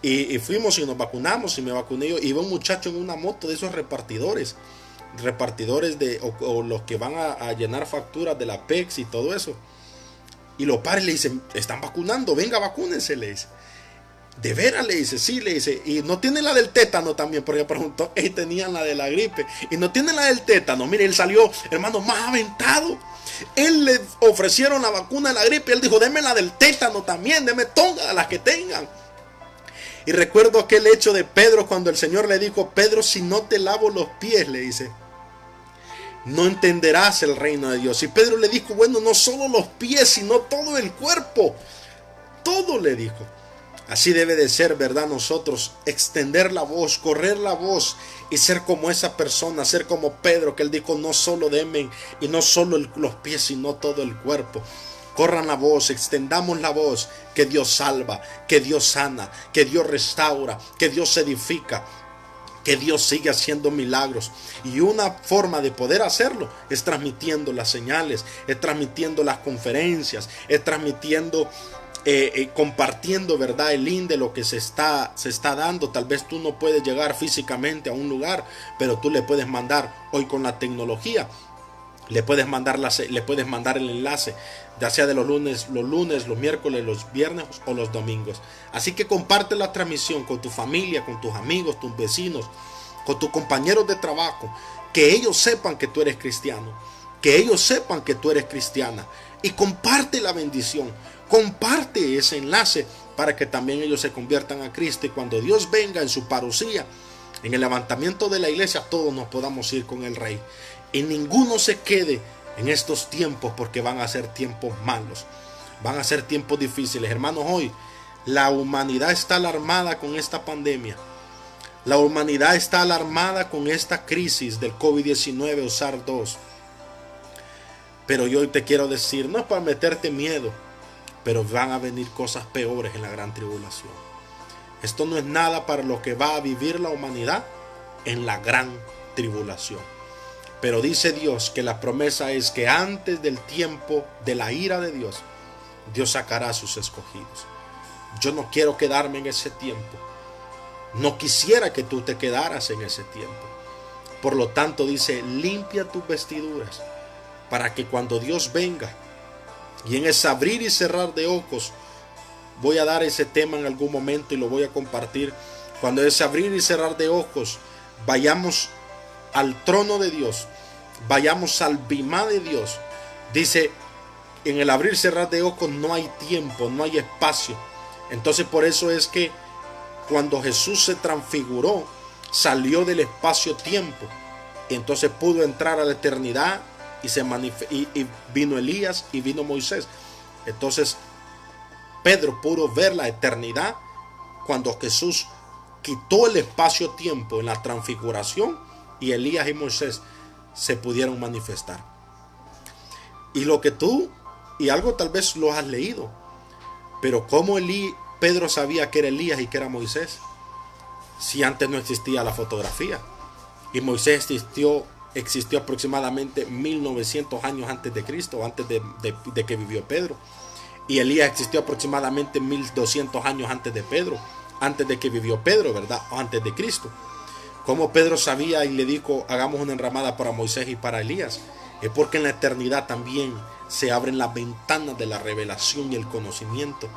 Y fuimos y nos vacunamos y me vacuné yo. Iba un muchacho en una moto de esos repartidores. Repartidores o los que van a llenar facturas de la PEX y todo eso. Y los padres le dicen, están vacunando, venga, vacúnense, le dice. ¿De veras? Le dice, sí, le dice. Y no tiene la del tétano también, porque preguntó, tenían la de la gripe. Y no tiene la del tétano. Mire, él salió, hermano, más aventado. Él le ofrecieron la vacuna de la gripe. Él dijo, denme la del tétano también, denme todas las que tengan. Y recuerdo aquel hecho de Pedro cuando el Señor le dijo, Pedro, si no te lavo los pies, le dice, no entenderás el reino de Dios. Y Pedro le dijo, bueno, no solo los pies, sino todo el cuerpo. Todo le dijo. Así debe de ser, ¿verdad? Nosotros extender la voz, correr la voz y ser como esa persona, ser como Pedro, que él dijo, no solo denme y no solo los pies, sino todo el cuerpo. Corran la voz, extendamos la voz, que Dios salva, que Dios sana, que Dios restaura, que Dios edifica, que Dios sigue haciendo milagros. Y una forma de poder hacerlo es transmitiendo las señales, es transmitiendo las conferencias, es transmitiendo compartiendo, ¿verdad?, el link de lo que se está dando. Tal vez tú no puedes llegar físicamente a un lugar, pero tú le puedes mandar hoy con la tecnología. Le puedes mandar el enlace, ya sea de los lunes, los miércoles, los viernes o los domingos. Así que comparte la transmisión con tu familia, con tus amigos, tus vecinos, con tus compañeros de trabajo, que ellos sepan que tú eres cristiano, que ellos sepan que tú eres cristiana, y comparte la bendición, comparte ese enlace para que también ellos se conviertan a Cristo, y cuando Dios venga en su parucía, en el levantamiento de la iglesia, todos nos podamos ir con el Rey. Y ninguno se quede en estos tiempos, porque van a ser tiempos malos, van a ser tiempos difíciles. Hermanos, hoy la humanidad está alarmada con esta pandemia. La humanidad está alarmada con esta crisis del COVID-19 o SARS-2. Pero yo te quiero decir, no es para meterte miedo, pero van a venir cosas peores en la gran tribulación. Esto no es nada para lo que va a vivir la humanidad en la gran tribulación. Pero dice Dios que la promesa es que antes del tiempo de la ira de Dios, Dios sacará a sus escogidos. Yo no quiero quedarme en ese tiempo. No quisiera que tú te quedaras en ese tiempo. Por lo tanto dice, limpia tus vestiduras, para que cuando Dios venga, y en ese abrir y cerrar de ojos, voy a dar ese tema en algún momento y lo voy a compartir. Cuando en ese abrir y cerrar de ojos, vayamos al trono de Dios, vayamos al bimá de Dios. Dice, en el abrir y cerrar de ojos no hay tiempo, no hay espacio. Entonces por eso es que cuando Jesús se transfiguró, salió del espacio-tiempo, y entonces pudo entrar a la eternidad, y vino Elías y vino Moisés. Entonces Pedro pudo ver la eternidad cuando Jesús quitó el espacio-tiempo en la transfiguración, y Elías y Moisés se pudieron manifestar. Y lo que tú, y algo tal vez lo has leído, pero ¿cómo Pedro sabía que era Elías y que era Moisés? Si antes no existía la fotografía, y Moisés existió aproximadamente 1900 años antes de Cristo, antes de que vivió Pedro, y Elías existió aproximadamente 1200 años antes de Pedro, antes de que vivió Pedro, ¿verdad? O antes de Cristo. Como Pedro sabía y le dijo, hagamos una enramada para Moisés y para Elías? Es porque en la eternidad también se abren las ventanas de la revelación y el conocimiento.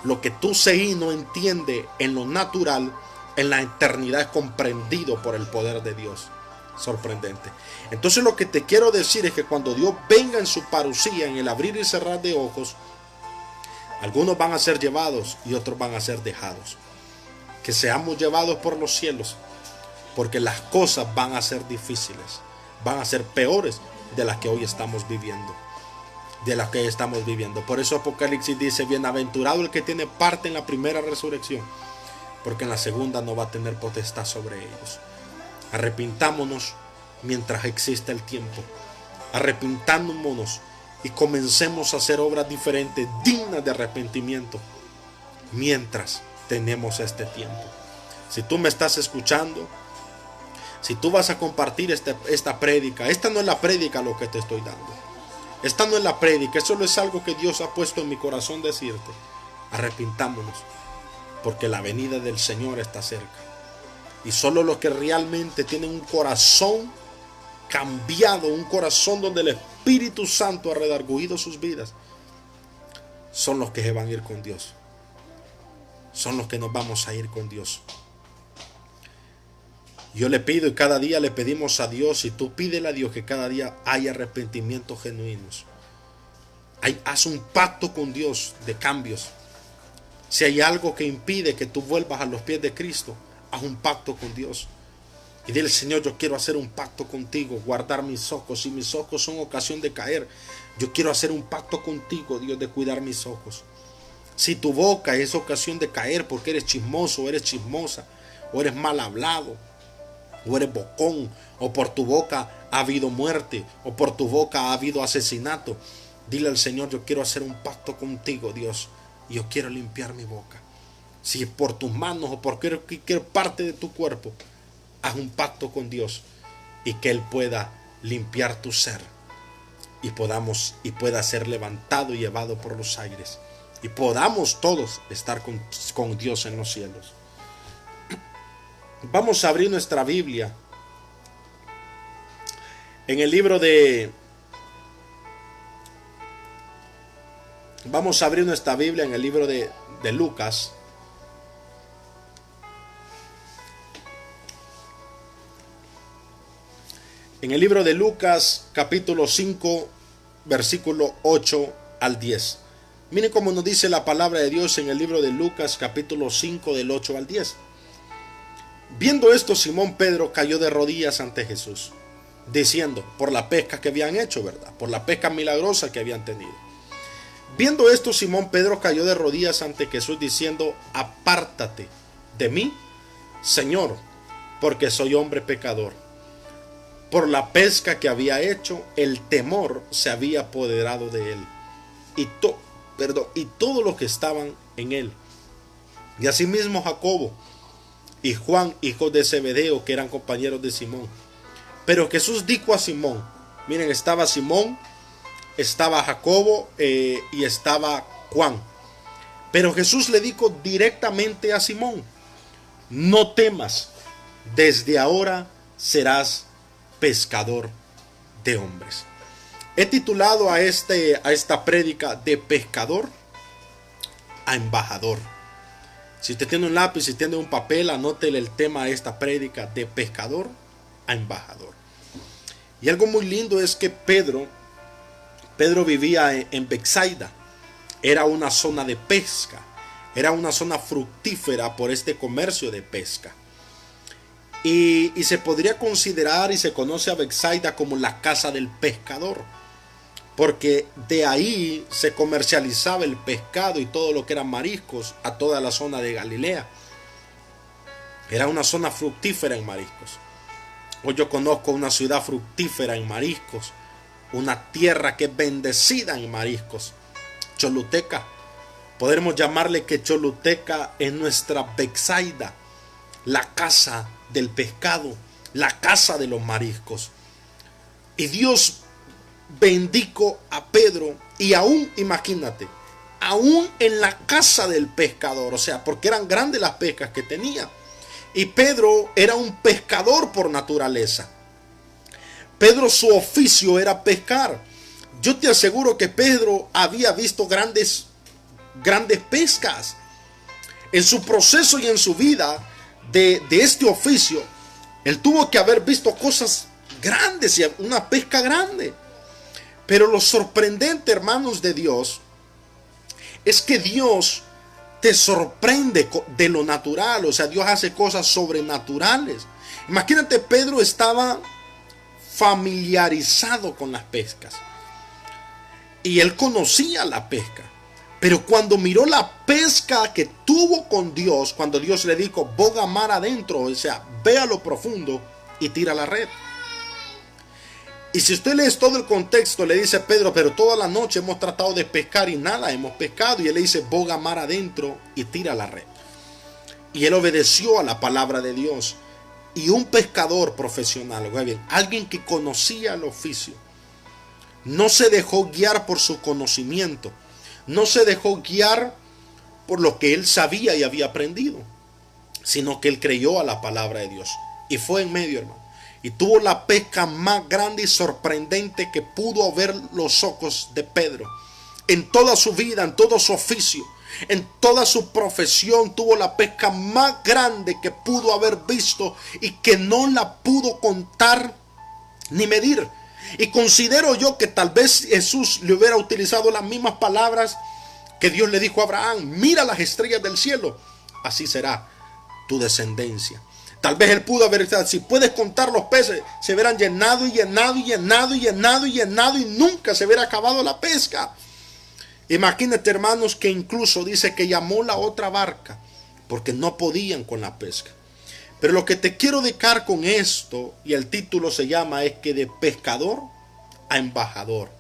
Lo que tú seguís no entiende en lo natural, en la eternidad es comprendido por el poder de Dios. Sorprendente. Entonces lo que te quiero decir es que cuando Dios venga en su parucía, en el abrir y cerrar de ojos, algunos van a ser llevados y otros van a ser dejados. Que seamos llevados por los cielos, porque las cosas van a ser difíciles, van a ser peores de las que hoy estamos viviendo. Por eso Apocalipsis dice, bienaventurado el que tiene parte en la primera resurrección, porque en la segunda no va a tener potestad sobre ellos. Arrepintámonos mientras exista el tiempo. Arrepintámonos y comencemos a hacer obras diferentes, dignas de arrepentimiento, mientras tenemos este tiempo. Si tú me estás escuchando, si tú vas a compartir esta prédica, esta no es la prédica lo que te estoy dando. Esta no es la prédica, eso no es algo que Dios ha puesto en mi corazón decirte. Arrepintámonos, porque la venida del Señor está cerca. Y solo los que realmente tienen un corazón cambiado, un corazón donde el Espíritu Santo ha redarguido sus vidas, son los que se van a ir con Dios. Son los que nos vamos a ir con Dios. Yo le pido, y cada día le pedimos a Dios, y tú pídele a Dios que cada día haya arrepentimientos genuinos. Haz un pacto con Dios de cambios. Si hay algo que impide que tú vuelvas a los pies de Cristo, haz un pacto con Dios. Y dile, Señor, yo quiero hacer un pacto contigo, guardar mis ojos. Si mis ojos son ocasión de caer, yo quiero hacer un pacto contigo, Dios, de cuidar mis ojos. Si tu boca es ocasión de caer porque eres chismoso o eres chismosa, o eres mal hablado, o eres bocón, o por tu boca ha habido muerte, o por tu boca ha habido asesinato, dile al Señor, yo quiero hacer un pacto contigo, Dios, y yo quiero limpiar mi boca. Si es por tus manos o por cualquier parte de tu cuerpo, haz un pacto con Dios, y que Él pueda limpiar tu ser, y pueda ser levantado y llevado por los aires, y podamos todos estar con Dios en los cielos. Vamos a abrir nuestra Biblia en el libro de... Vamos a abrir nuestra Biblia en el libro de Lucas. En el libro de Lucas, capítulo 5, versículo 8 al 10. Miren cómo nos dice la palabra de Dios en el libro de Lucas, capítulo 5, del 8 al 10. Viendo esto, Simón Pedro cayó de rodillas ante Jesús, diciendo, por la pesca que habían hecho, ¿verdad? Por la pesca milagrosa que habían tenido. Viendo esto, Simón Pedro cayó de rodillas ante Jesús, diciendo, apártate de mí, Señor, porque soy hombre pecador. Por la pesca que había hecho, el temor se había apoderado de él, y todos los que estaban en él. Y asimismo Jacobo y Juan, hijos de Zebedeo, que eran compañeros de Simón. Pero Jesús dijo a Simón, miren, estaba Simón, estaba Jacobo y estaba Juan. Pero Jesús le dijo directamente a Simón, no temas, desde ahora serás pescador de hombres. He titulado a esta prédica de pescador a embajador. Si usted tiene un lápiz, si tiene un papel, anótele el tema de esta prédica, de pescador a embajador. Y algo muy lindo es que Pedro vivía en Betsaida. Era una zona de pesca, era una zona fructífera por este comercio de pesca. Y se podría considerar y se conoce a Betsaida como la casa del pescador, porque de ahí se comercializaba el pescado y todo lo que eran mariscos a toda la zona de Galilea. Era una zona fructífera en mariscos. Hoy yo conozco una ciudad fructífera en mariscos, una tierra que es bendecida en mariscos, Choluteca. Podremos llamarle que Choluteca es nuestra Betsaida, la casa del pescado, la casa de los mariscos. Y Dios bendijo a Pedro, y aún, imagínate, aún en la casa del pescador, o sea, porque eran grandes las pescas que tenía, y Pedro era un pescador por naturaleza. Pedro, su oficio era pescar. Yo te aseguro que Pedro había visto grandes pescas en su proceso y en su vida de este oficio. Él tuvo que haber visto cosas grandes y una pesca grande. Pero lo sorprendente, hermanos de Dios, es que Dios te sorprende de lo natural. O sea, Dios hace cosas sobrenaturales. Imagínate, Pedro estaba familiarizado con las pescas y él conocía la pesca. Pero cuando miró la pesca que tuvo con Dios, cuando Dios le dijo, boga mar adentro, o sea, ve a lo profundo y tira la red. Y si usted lee todo el contexto, le dice Pedro, pero toda la noche hemos tratado de pescar y nada hemos pescado. Y él le dice, boga mar adentro y tira la red. Y él obedeció a la palabra de Dios. Y un pescador profesional, alguien que conocía el oficio, no se dejó guiar por su conocimiento, no se dejó guiar por lo que él sabía y había aprendido, sino que él creyó a la palabra de Dios. Y fue en medio, hermano. Y tuvo la pesca más grande y sorprendente que pudo ver los ojos de Pedro. En toda su vida, en todo su oficio, en toda su profesión, tuvo la pesca más grande que pudo haber visto y que no la pudo contar ni medir. Y considero yo que tal vez Jesús le hubiera utilizado las mismas palabras que Dios le dijo a Abraham: mira las estrellas del cielo, así será tu descendencia. Tal vez él pudo haber dicho: si puedes contar los peces, se hubieran llenado y llenado y llenado y llenado y llenado y nunca se hubiera acabado la pesca. Imagínate, hermanos, que incluso dice que llamó la otra barca porque no podían con la pesca. Pero lo que te quiero dejar con esto, y el título se llama, es que de pescador a embajador.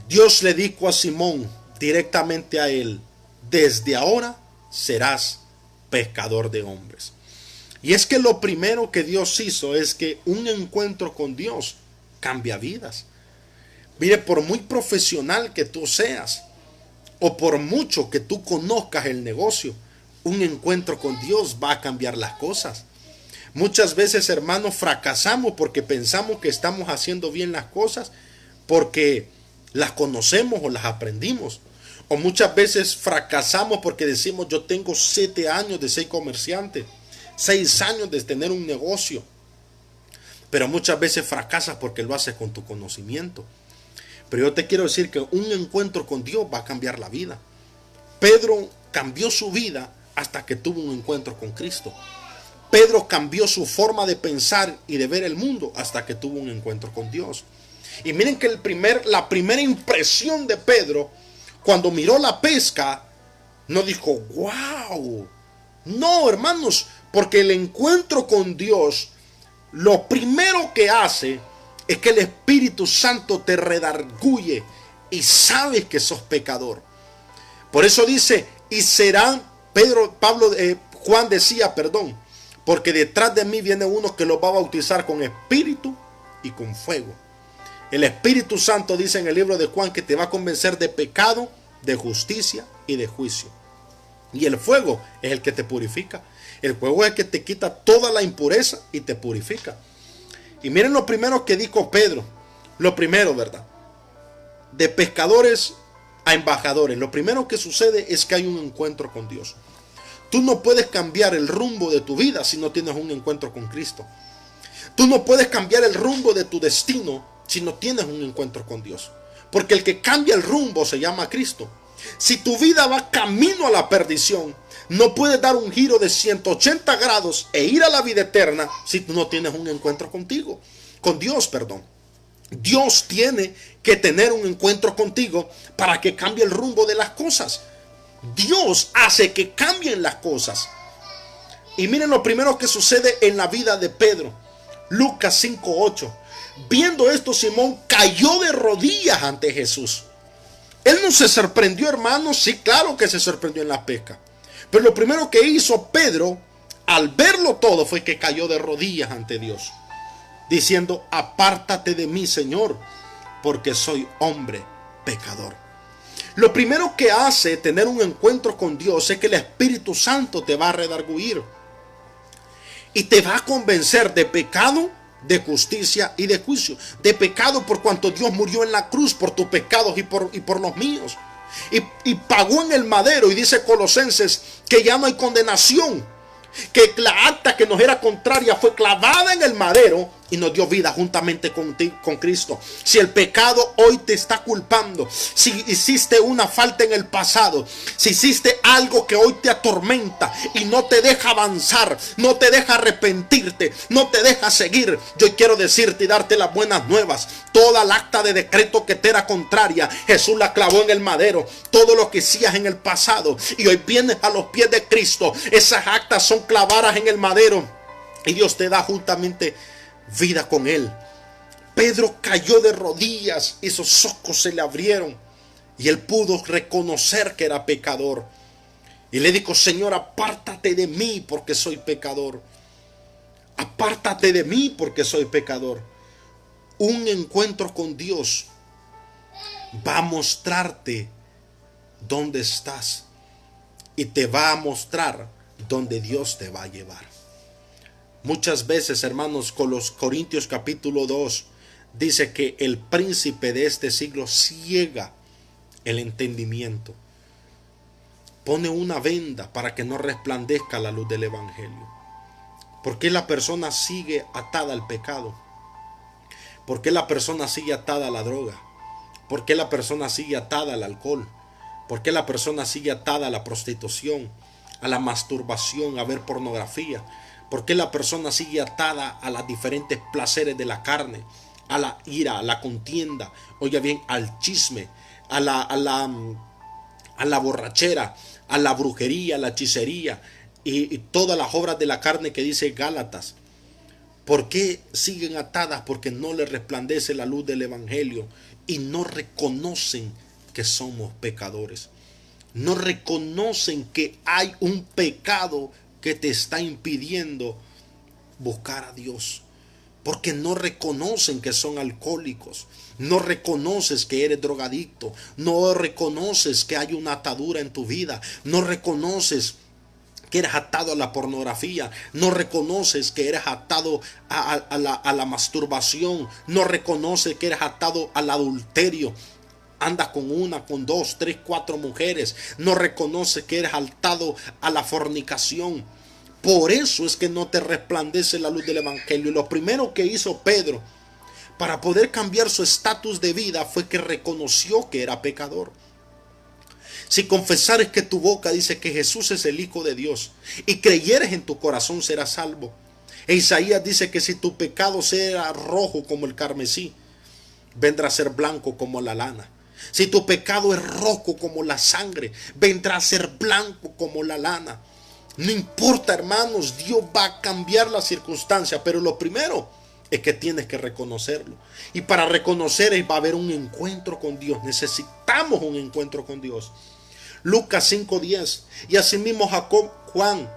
Dios le dijo a Simón, directamente a él: desde ahora serás pescador de hombres. Y es que lo primero que Dios hizo es que un encuentro con Dios cambia vidas. Mire, por muy profesional que tú seas, o por mucho que tú conozcas el negocio, un encuentro con Dios va a cambiar las cosas. Muchas veces, hermanos, fracasamos porque pensamos que estamos haciendo bien las cosas porque las conocemos o las aprendimos. O muchas veces fracasamos porque decimos: yo tengo 7 años de ser comerciante, 6 años de tener un negocio. Pero muchas veces fracasas porque lo haces con tu conocimiento. Pero yo te quiero decir que un encuentro con Dios va a cambiar la vida. Pedro cambió su vida hasta que tuvo un encuentro con Cristo. Pedro cambió su forma de pensar y de ver el mundo hasta que tuvo un encuentro con Dios. Y miren que la primera impresión de Pedro, cuando miró la pesca, no dijo: wow. No, hermanos, porque el encuentro con Dios, lo primero que hace es que el Espíritu Santo te redarguye y sabes que sos pecador. Por eso dice: y serán, Juan decía, porque detrás de mí viene uno que los va a bautizar con espíritu y con fuego. El Espíritu Santo dice en el libro de Juan que te va a convencer de pecado, de justicia y de juicio. Y el fuego es el que te purifica. El fuego es el que te quita toda la impureza y te purifica. Y miren lo primero que dijo Pedro. Lo primero, ¿verdad? De pescadores a embajadores. Lo primero que sucede es que hay un encuentro con Dios. Tú no puedes cambiar el rumbo de tu vida si no tienes un encuentro con Cristo. Tú no puedes cambiar el rumbo de tu destino si no tienes un encuentro con Dios. Porque el que cambia el rumbo se llama Cristo. Si tu vida va camino a la perdición, no puedes dar un giro de 180 grados e ir a la vida eterna si tú no tienes un encuentro con Dios. Dios tiene que tener un encuentro contigo para que cambie el rumbo de las cosas. Dios hace que cambien las cosas. Y miren lo primero que sucede en la vida de Pedro. Lucas 5:8. Viendo esto, Simón cayó de rodillas ante Jesús. Él no se sorprendió, hermanos. Sí, claro que se sorprendió en la pesca. Pero lo primero que hizo Pedro, al verlo todo, fue que cayó de rodillas ante Dios, diciendo: apártate de mí, Señor, porque soy hombre pecador. Lo primero que hace tener un encuentro con Dios es que el Espíritu Santo te va a redarguir y te va a convencer de pecado, de justicia y de juicio. De pecado por cuanto Dios murió en la cruz por tus pecados y por los míos, y pagó en el madero. Y dice Colosenses que ya no hay condenación, que la acta que nos era contraria fue clavada en el madero y nos dio vida juntamente con Cristo. Si el pecado hoy te está culpando, si hiciste una falta en el pasado, si hiciste algo que hoy te atormenta y no te deja avanzar, no te deja arrepentirte, no te deja seguir, yo quiero decirte y darte las buenas nuevas. Toda la acta de decreto que te era contraria, Jesús la clavó en el madero. Todo lo que hacías en el pasado y hoy vienes a los pies de Cristo, esas actas son clavadas en el madero y Dios te da juntamente vida con Él. Pedro cayó de rodillas y sus ojos se le abrieron y él pudo reconocer que era pecador. Y le dijo: Señor, apártate de mí porque soy pecador. Apártate de mí porque soy pecador. Un encuentro con Dios va a mostrarte dónde estás y te va a mostrar dónde Dios te va a llevar. Muchas veces, hermanos, con los Corintios capítulo 2 dice que el príncipe de este siglo ciega el entendimiento, pone una venda para que no resplandezca la luz del evangelio. ¿Por qué la persona sigue atada al pecado? ¿Por qué la persona sigue atada a la droga? ¿Por qué la persona sigue atada al alcohol? ¿Por qué la persona sigue atada a la prostitución, a la masturbación, a ver pornografía? ¿Por qué la persona sigue atada a los diferentes placeres de la carne, a la ira, a la contienda, oiga bien, al chisme, a la borrachera, a la brujería, a la hechicería y todas las obras de la carne que dice Gálatas? ¿Por qué siguen atadas? Porque no les resplandece la luz del evangelio y no reconocen que somos pecadores. No reconocen que hay un pecado que te está impidiendo buscar a Dios. porque no reconocen que son alcohólicos. No reconoces que eres drogadicto. No reconoces que hay una atadura en tu vida. No reconoces que eres atado a la pornografía. No reconoces que eres atado a la masturbación. No reconoces que eres atado al adulterio. Andas con una, con dos, tres, cuatro mujeres. No reconoces que eres atado a la fornicación. Por eso es que no te resplandece la luz del evangelio. Y lo primero que hizo Pedro para poder cambiar su estatus de vida fue que reconoció que era pecador. Si confesares que tu boca dice que Jesús es el Hijo de Dios y creyeres en tu corazón, serás salvo. E Isaías dice que si tu pecado sea rojo como el carmesí, vendrá a ser blanco como la lana. Si tu pecado es rojo como la sangre, vendrá a ser blanco como la lana. No importa, hermanos, Dios va a cambiar la circunstancia, pero lo primero es que tienes que reconocerlo. Y para reconocer va a haber un encuentro con Dios. Necesitamos un encuentro con Dios. Lucas 5:10. Y asimismo Jacob, Juan,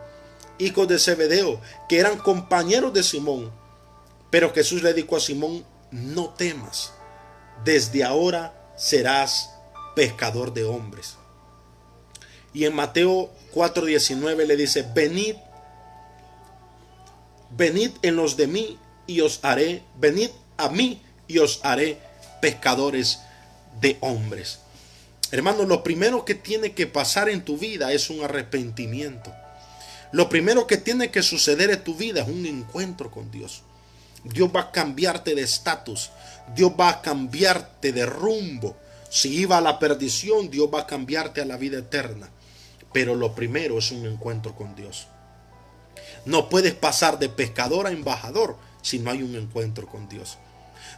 hijos de Zebedeo, que eran compañeros de Simón. Pero Jesús le dijo a Simón: no temas, desde ahora serás pescador de hombres. Y en Mateo 4:19 le dice: venid en los de mí y os haré, venid a mí y os haré pescadores de hombres. Hermano, lo primero que tiene que pasar en tu vida es un arrepentimiento. Lo primero que tiene que suceder en tu vida es un encuentro con Dios. Dios va a cambiarte de estatus. Dios va a cambiarte de rumbo. Si iba a la perdición, Dios va a cambiarte a la vida eterna. Pero lo primero es un encuentro con Dios. No puedes pasar de pescador a embajador si no hay un encuentro con Dios.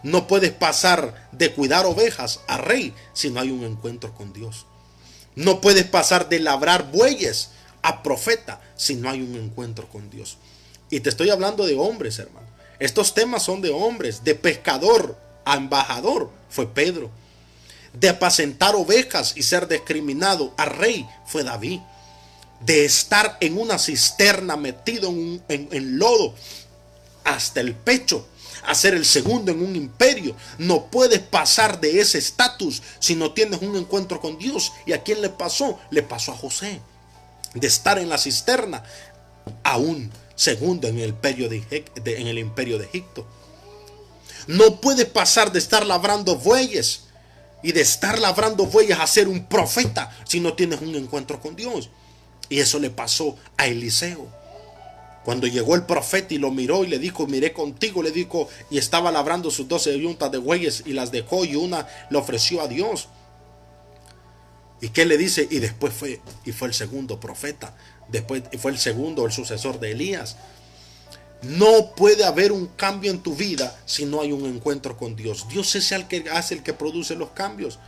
No puedes pasar de cuidar ovejas a rey si no hay un encuentro con Dios. No puedes pasar de labrar bueyes a profeta si no hay un encuentro con Dios. Y te estoy hablando de hombres, hermano. Estos temas son de hombres. De pescador a embajador fue Pedro. De apacentar ovejas y ser discriminado a rey fue David. De estar en una cisterna metido en lodo hasta el pecho a ser el segundo en un imperio. No puedes pasar de ese estatus si no tienes un encuentro con Dios. ¿Y a quién le pasó? Le pasó a José. De estar en la cisterna a un segundo en el imperio de Egipto. No puedes pasar de estar labrando bueyes y de estar labrando bueyes a ser un profeta si no tienes un encuentro con Dios. Y eso le pasó a Eliseo. Cuando llegó el profeta y lo miró y le dijo: miré contigo, le dijo, y estaba labrando sus 12 yuntas de bueyes y las dejó y una le ofreció a Dios. ¿Y qué le dice? Y después fue el segundo profeta. Después fue el segundo, el sucesor de Elías. No puede haber un cambio en tu vida si no hay un encuentro con Dios. Dios es el que hace, el que produce los cambios.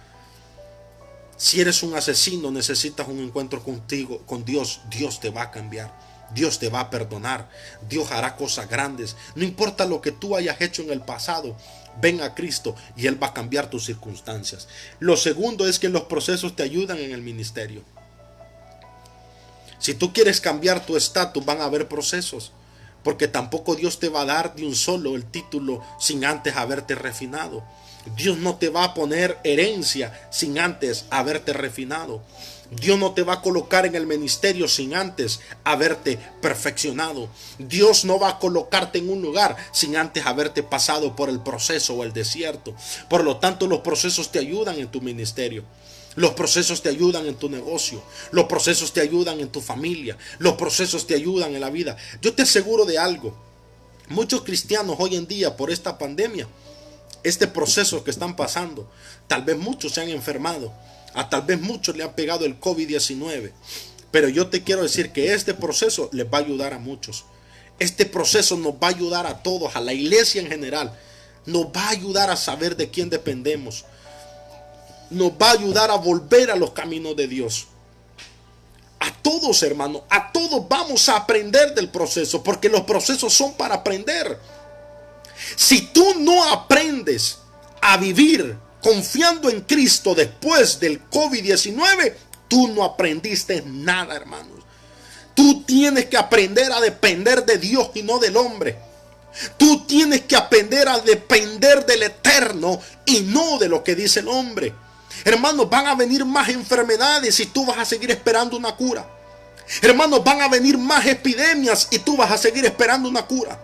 Si eres un asesino, necesitas un encuentro contigo, con Dios. Dios te va a cambiar. Dios te va a perdonar. Dios hará cosas grandes. No importa lo que tú hayas hecho en el pasado. Ven a Cristo y Él va a cambiar tus circunstancias. Lo segundo es que los procesos te ayudan en el ministerio. Si tú quieres cambiar tu estatus, van a haber procesos. Porque tampoco Dios te va a dar de un solo el título sin antes haberte refinado. Dios no te va a poner herencia sin antes haberte refinado. Dios no te va a colocar en el ministerio sin antes haberte perfeccionado. Dios no va a colocarte en un lugar sin antes haberte pasado por el proceso o el desierto. Por lo tanto, los procesos te ayudan en tu ministerio. Los procesos te ayudan en tu negocio. Los procesos te ayudan en tu familia. Los procesos te ayudan en la vida. Yo te aseguro de algo. Muchos cristianos hoy en día, por esta pandemia, este proceso que están pasando, tal vez muchos se han enfermado. Tal vez muchos le han pegado el COVID-19. Pero yo te quiero decir que este proceso les va a ayudar a muchos. Este proceso nos va a ayudar a todos, a la iglesia en general. Nos va a ayudar a saber de quién dependemos. Nos va a ayudar a volver a los caminos de Dios. A todos, hermanos, a todos vamos a aprender del proceso, porque los procesos son para aprender. Si tú no aprendes a vivir confiando en Cristo después del COVID-19, tú no aprendiste nada, hermanos. Tú tienes que aprender a depender de Dios y no del hombre. Tú tienes que aprender a depender del eterno y no de lo que dice el hombre. Hermanos, van a venir más enfermedades y tú vas a seguir esperando una cura. Hermanos, van a venir más epidemias y tú vas a seguir esperando una cura.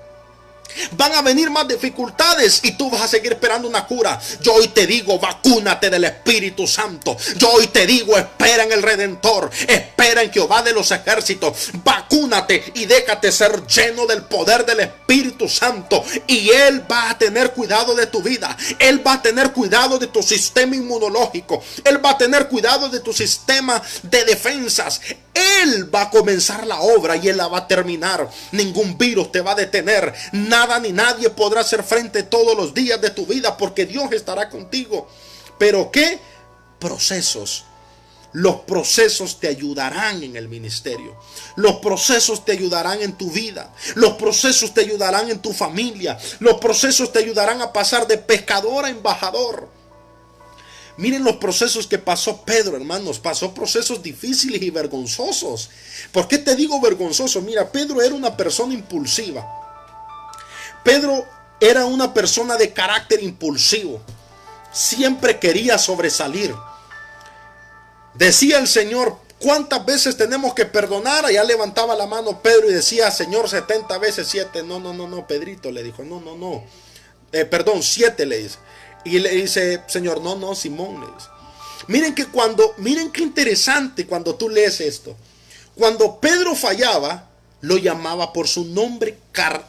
Van a venir más dificultades y tú vas a seguir esperando una cura. Yo hoy te digo, vacúnate del Espíritu Santo. Yo hoy te digo, espera en el Redentor, espera en Jehová de los ejércitos. Vacúnate y déjate ser lleno del poder del Espíritu Santo, y Él va a tener cuidado de tu vida. Él va a tener cuidado de tu sistema inmunológico. Él va a tener cuidado de tu sistema de defensas. Él va a comenzar la obra y Él la va a terminar. Ningún virus te va a detener. Nada ni nadie podrá hacer frente todos los días de tu vida, porque Dios estará contigo. Pero ¿qué? Procesos. Los procesos te ayudarán en el ministerio. Los procesos te ayudarán en tu vida. Los procesos te ayudarán en tu familia. Los procesos te ayudarán a pasar de pescador a embajador. Miren los procesos que pasó Pedro, hermanos. Pasó procesos difíciles y vergonzosos. ¿Por qué te digo vergonzoso? Mira, Pedro era una persona impulsiva. Pedro era una persona de carácter impulsivo. Siempre quería sobresalir. Decía el Señor, ¿cuántas veces tenemos que perdonar? Allá levantaba la mano Pedro y decía, Señor, 70 veces 7. No, Pedrito le dijo, no. 7 le dice. Y le dice, Señor, no, Simón le dice. Miren qué interesante cuando tú lees esto. Cuando Pedro fallaba, lo llamaba por su nombre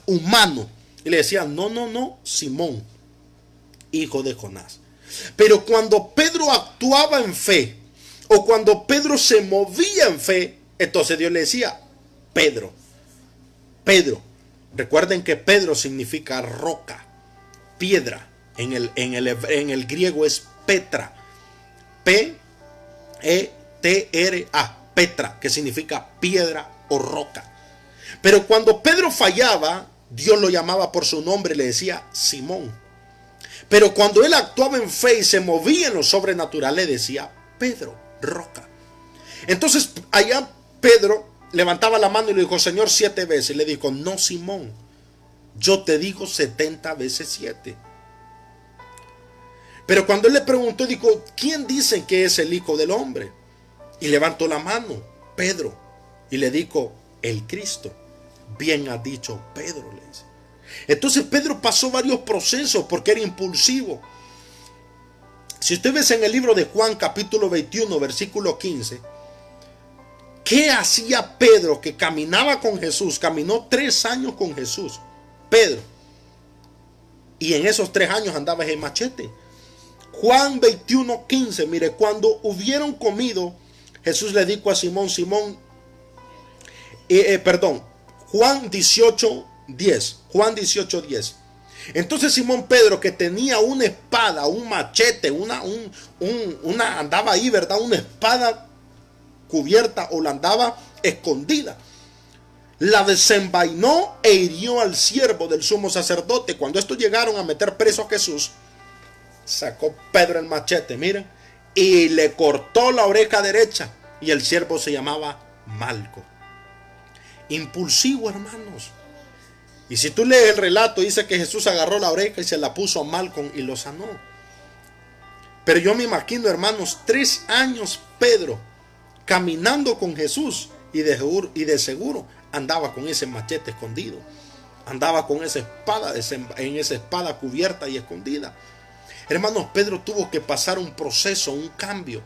humano. Y le decía, no, Simón, hijo de Jonás. Pero cuando Pedro actuaba en fe, o cuando Pedro se movía en fe, entonces Dios le decía, Pedro. Recuerden que Pedro significa roca, piedra. En el griego es Petra. P-E-T-R-A. Petra, que significa piedra o roca. Pero cuando Pedro fallaba, Dios lo llamaba por su nombre y le decía Simón. Pero cuando él actuaba en fe y se movía en lo sobrenatural, le decía Pedro, roca. Entonces allá Pedro levantaba la mano y le dijo, Señor, 7 veces. Y le dijo, no, Simón, yo te digo 70 veces 7. Pero cuando él le preguntó, dijo, ¿quién dicen que es el Hijo del Hombre? Y levantó la mano, Pedro, y le dijo, el Cristo. Bien ha dicho Pedro, le dice. Entonces Pedro pasó varios procesos porque era impulsivo. Si usted ves en el libro de Juan, capítulo 21, versículo 15, ¿qué hacía Pedro que caminaba con Jesús? Caminó 3 años con Jesús, Pedro. Y en esos 3 años andaba en machete. Juan 21, 15, mire, cuando hubieron comido, Jesús le dijo a Simón, Juan 18, 10. Entonces Simón Pedro, que tenía una espada, un machete, andaba ahí, ¿verdad? Una espada cubierta o la andaba escondida. La desenvainó e hirió al siervo del sumo sacerdote. Cuando estos llegaron a meter preso a Jesús, sacó Pedro el machete, miren, y le cortó la oreja derecha. Y el siervo se llamaba Malco. Impulsivo, hermanos. Y si tú lees el relato, dice que Jesús agarró la oreja y se la puso a Malco y lo sanó. Pero yo me imagino, hermanos, 3 años Pedro caminando con Jesús y de seguro andaba con ese machete escondido. Andaba con esa espada, en esa espada cubierta y escondida. Hermanos, Pedro tuvo que pasar un proceso, un cambio.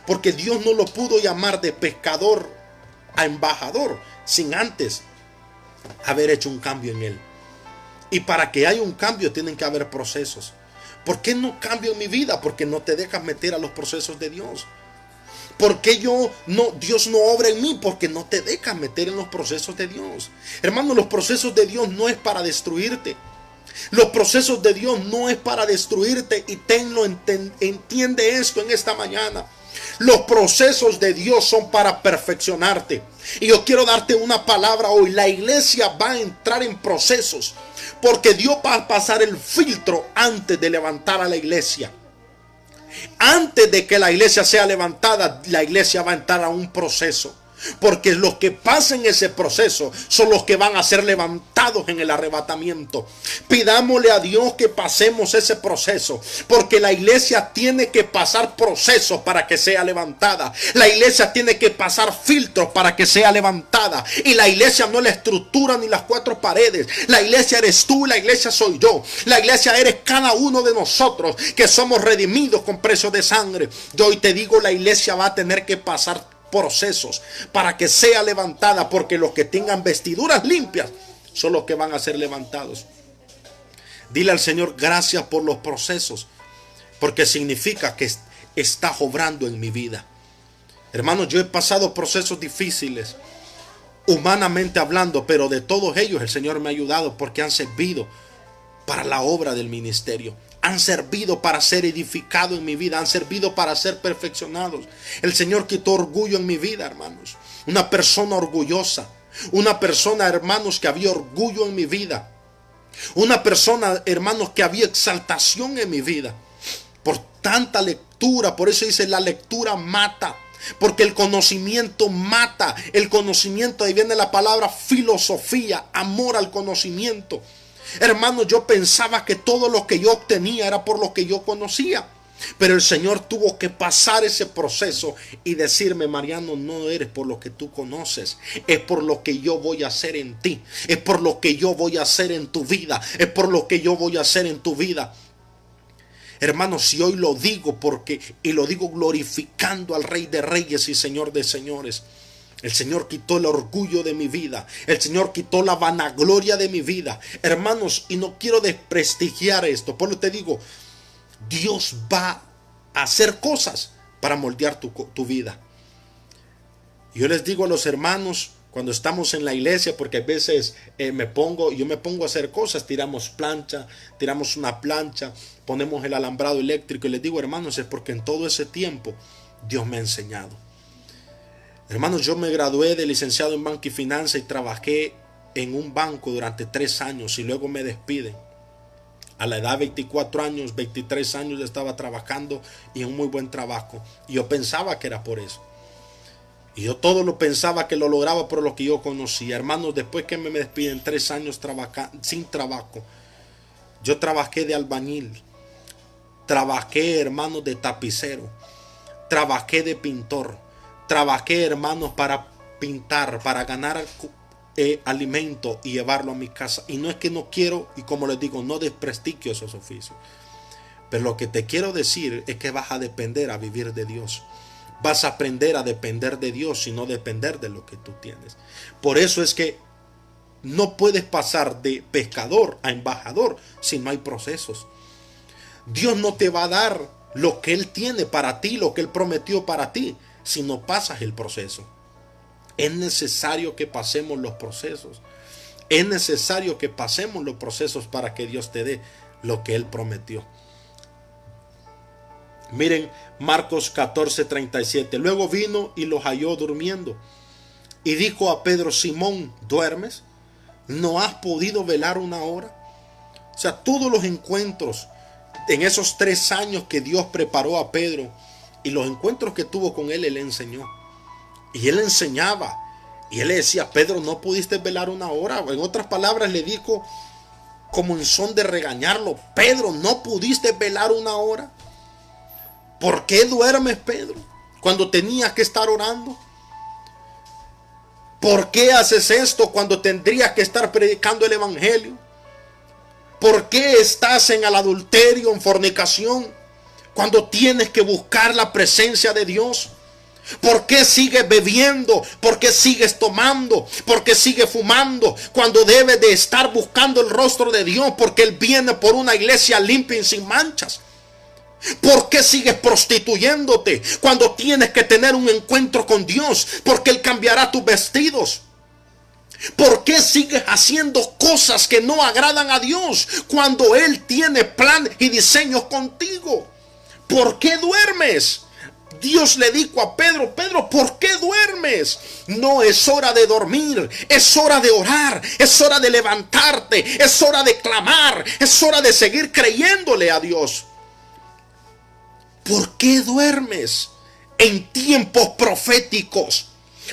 Porque Dios no lo pudo llamar de pescador a embajador sin antes haber hecho un cambio en él. Y para que haya un cambio tienen que haber procesos. ¿Por qué no cambio en mi vida? Porque no te dejas meter a los procesos de Dios. ¿Por qué Dios no obra en mí? Porque no te dejas meter en los procesos de Dios. Hermano, los procesos de Dios no es para destruirte. Los procesos de Dios no es para destruirte, y entiende esto en esta mañana. Los procesos de Dios son para perfeccionarte. Y yo quiero darte una palabra hoy. La iglesia va a entrar en procesos, porque Dios va a pasar el filtro antes de levantar a la iglesia. Antes de que la iglesia sea levantada, la iglesia va a entrar a un proceso. porque los que pasen ese proceso son los que van a ser levantados en el arrebatamiento. Pidámosle a Dios que pasemos ese proceso, porque la iglesia tiene que pasar procesos para que sea levantada. La iglesia tiene que pasar filtros para que sea levantada. Y la iglesia no es la estructura ni las cuatro paredes. La iglesia eres tú, la iglesia soy yo. La iglesia eres cada uno de nosotros que somos redimidos con precio de sangre. Yo hoy te digo, la iglesia va a tener que pasar procesos para que sea levantada, porque los que tengan vestiduras limpias son los que van a ser levantados. Dile al Señor: gracias por los procesos, porque significa que estás obrando en mi vida. Hermanos, yo he pasado procesos difíciles, humanamente hablando, pero de todos ellos el Señor me ha ayudado, porque han servido para la obra del ministerio. Han servido para ser edificados en mi vida. Han servido para ser perfeccionados. El Señor quitó orgullo en mi vida, hermanos. Una persona orgullosa. Una persona, hermanos, que había orgullo en mi vida. Una persona, hermanos, que había exaltación en mi vida. Por tanta lectura. Por eso dice: la lectura mata. Porque el conocimiento mata. El conocimiento, ahí viene la palabra filosofía. Amor al conocimiento. Hermano, yo pensaba que todo lo que yo obtenía era por lo que yo conocía. Pero el Señor tuvo que pasar ese proceso y decirme: Mariano, no eres por lo que tú conoces, es por lo que yo voy a hacer en ti, es por lo que yo voy a hacer en tu vida, es por lo que yo voy a hacer en tu vida. Hermanos, si hoy lo digo y lo digo glorificando al Rey de Reyes y Señor de Señores. El Señor quitó el orgullo de mi vida. El Señor quitó la vanagloria de mi vida. Hermanos, y no quiero desprestigiar esto. Por lo que te digo, Dios va a hacer cosas para moldear tu vida. Yo les digo a los hermanos, cuando estamos en la iglesia, porque a veces yo me pongo a hacer cosas. Tiramos una plancha, ponemos el alambrado eléctrico. Y les digo, hermanos, es porque en todo ese tiempo Dios me ha enseñado. Hermanos, yo me gradué de licenciado en Banca y Finanza y trabajé en un banco durante 3 años y luego me despiden. A la edad de 24 años, 23 años ya estaba trabajando y en un muy buen trabajo. Y yo pensaba que era por eso. Y yo todo lo pensaba que lo lograba por lo que yo conocía. Hermanos, después que me despiden 3 años sin trabajo, yo trabajé de albañil. Trabajé, hermanos, de tapicero. Trabajé de pintor. Trabajé, hermanos, para pintar, para ganar alimento y llevarlo a mi casa. Y no es que no quiero, y como les digo, no desprestigio esos oficios. Pero lo que te quiero decir es que vas a depender a vivir de Dios. Vas a aprender a depender de Dios y no depender de lo que tú tienes. Por eso es que no puedes pasar de pescador a embajador si no hay procesos. Dios no te va a dar lo que Él tiene para ti, lo que Él prometió para ti, si no pasas el proceso. Es necesario que pasemos los procesos. Es necesario que pasemos los procesos para que Dios te dé lo que Él prometió. Miren Marcos 14:37. Luego vino y los halló durmiendo. Y dijo a Pedro: Simón, ¿duermes? ¿No has podido velar una hora? O sea, todos los encuentros en esos 3 años que Dios preparó a Pedro y los encuentros que tuvo con él, Él le enseñó. Y Él enseñaba. Y Él le decía: Pedro, ¿no pudiste velar una hora? En otras palabras le dijo, como en son de regañarlo: Pedro, ¿no pudiste velar una hora? ¿Por qué duermes, Pedro, cuando tenías que estar orando? ¿Por qué haces esto cuando tendrías que estar predicando el evangelio? ¿Por qué estás en el adulterio, en fornicación, cuando tienes que buscar la presencia de Dios? ¿Por qué sigues bebiendo? ¿Por qué sigues tomando? ¿Por qué sigues fumando? Cuando debes de estar buscando el rostro de Dios, porque Él viene por una iglesia limpia y sin manchas. ¿Por qué sigues prostituyéndote cuando tienes que tener un encuentro con Dios? Porque Él cambiará tus vestidos. ¿Por qué sigues haciendo cosas que no agradan a Dios cuando Él tiene plan y diseños contigo? ¿Por qué duermes? Dios le dijo a Pedro: Pedro, ¿por qué duermes? No es hora de dormir, es hora de orar, es hora de levantarte, es hora de clamar, es hora de seguir creyéndole a Dios. ¿Por qué duermes en tiempos proféticos?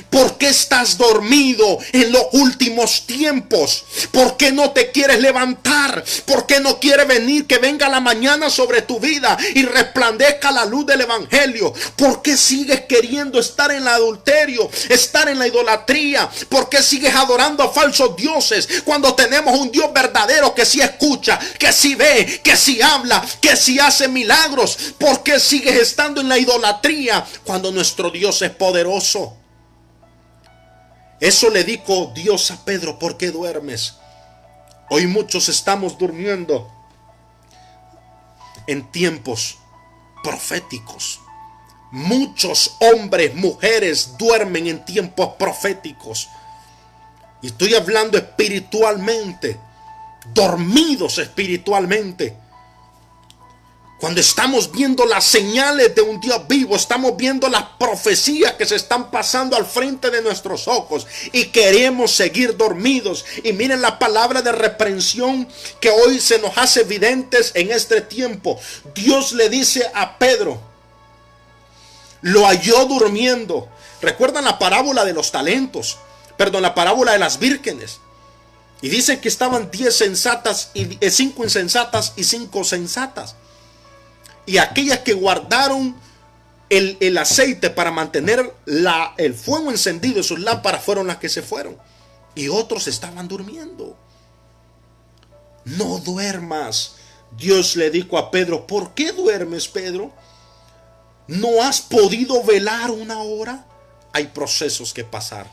¿Por qué estás dormido en los últimos tiempos? ¿Por qué no te quieres levantar? ¿Por qué no quieres venir, que venga la mañana sobre tu vida y resplandezca la luz del evangelio? ¿Por qué sigues queriendo estar en el adulterio, estar en la idolatría? ¿Por qué sigues adorando a falsos dioses cuando tenemos un Dios verdadero que sí escucha, que sí ve, que sí habla, que sí hace milagros? ¿Por qué sigues estando en la idolatría cuando nuestro Dios es poderoso? Eso le dijo Dios a Pedro: ¿por qué duermes? Hoy muchos estamos durmiendo en tiempos proféticos. Muchos hombres, mujeres duermen en tiempos proféticos. Y estoy hablando espiritualmente, dormidos espiritualmente. Cuando estamos viendo las señales de un Dios vivo, estamos viendo las profecías que se están pasando al frente de nuestros ojos y queremos seguir dormidos. Y miren la palabra de reprensión que hoy se nos hace evidentes en este tiempo. Dios le dice a Pedro, lo halló durmiendo. ¿Recuerdan la parábola de los talentos? Perdón, la parábola de las vírgenes. Y dice que estaban 10 sensatas y 5 insensatas y 5 sensatas. Y aquellas que guardaron el aceite para mantener el fuego encendido en sus lámparas fueron las que se fueron. Y otros estaban durmiendo. No duermas. Dios le dijo a Pedro: ¿por qué duermes, Pedro? ¿No has podido velar una hora? Hay procesos que pasar.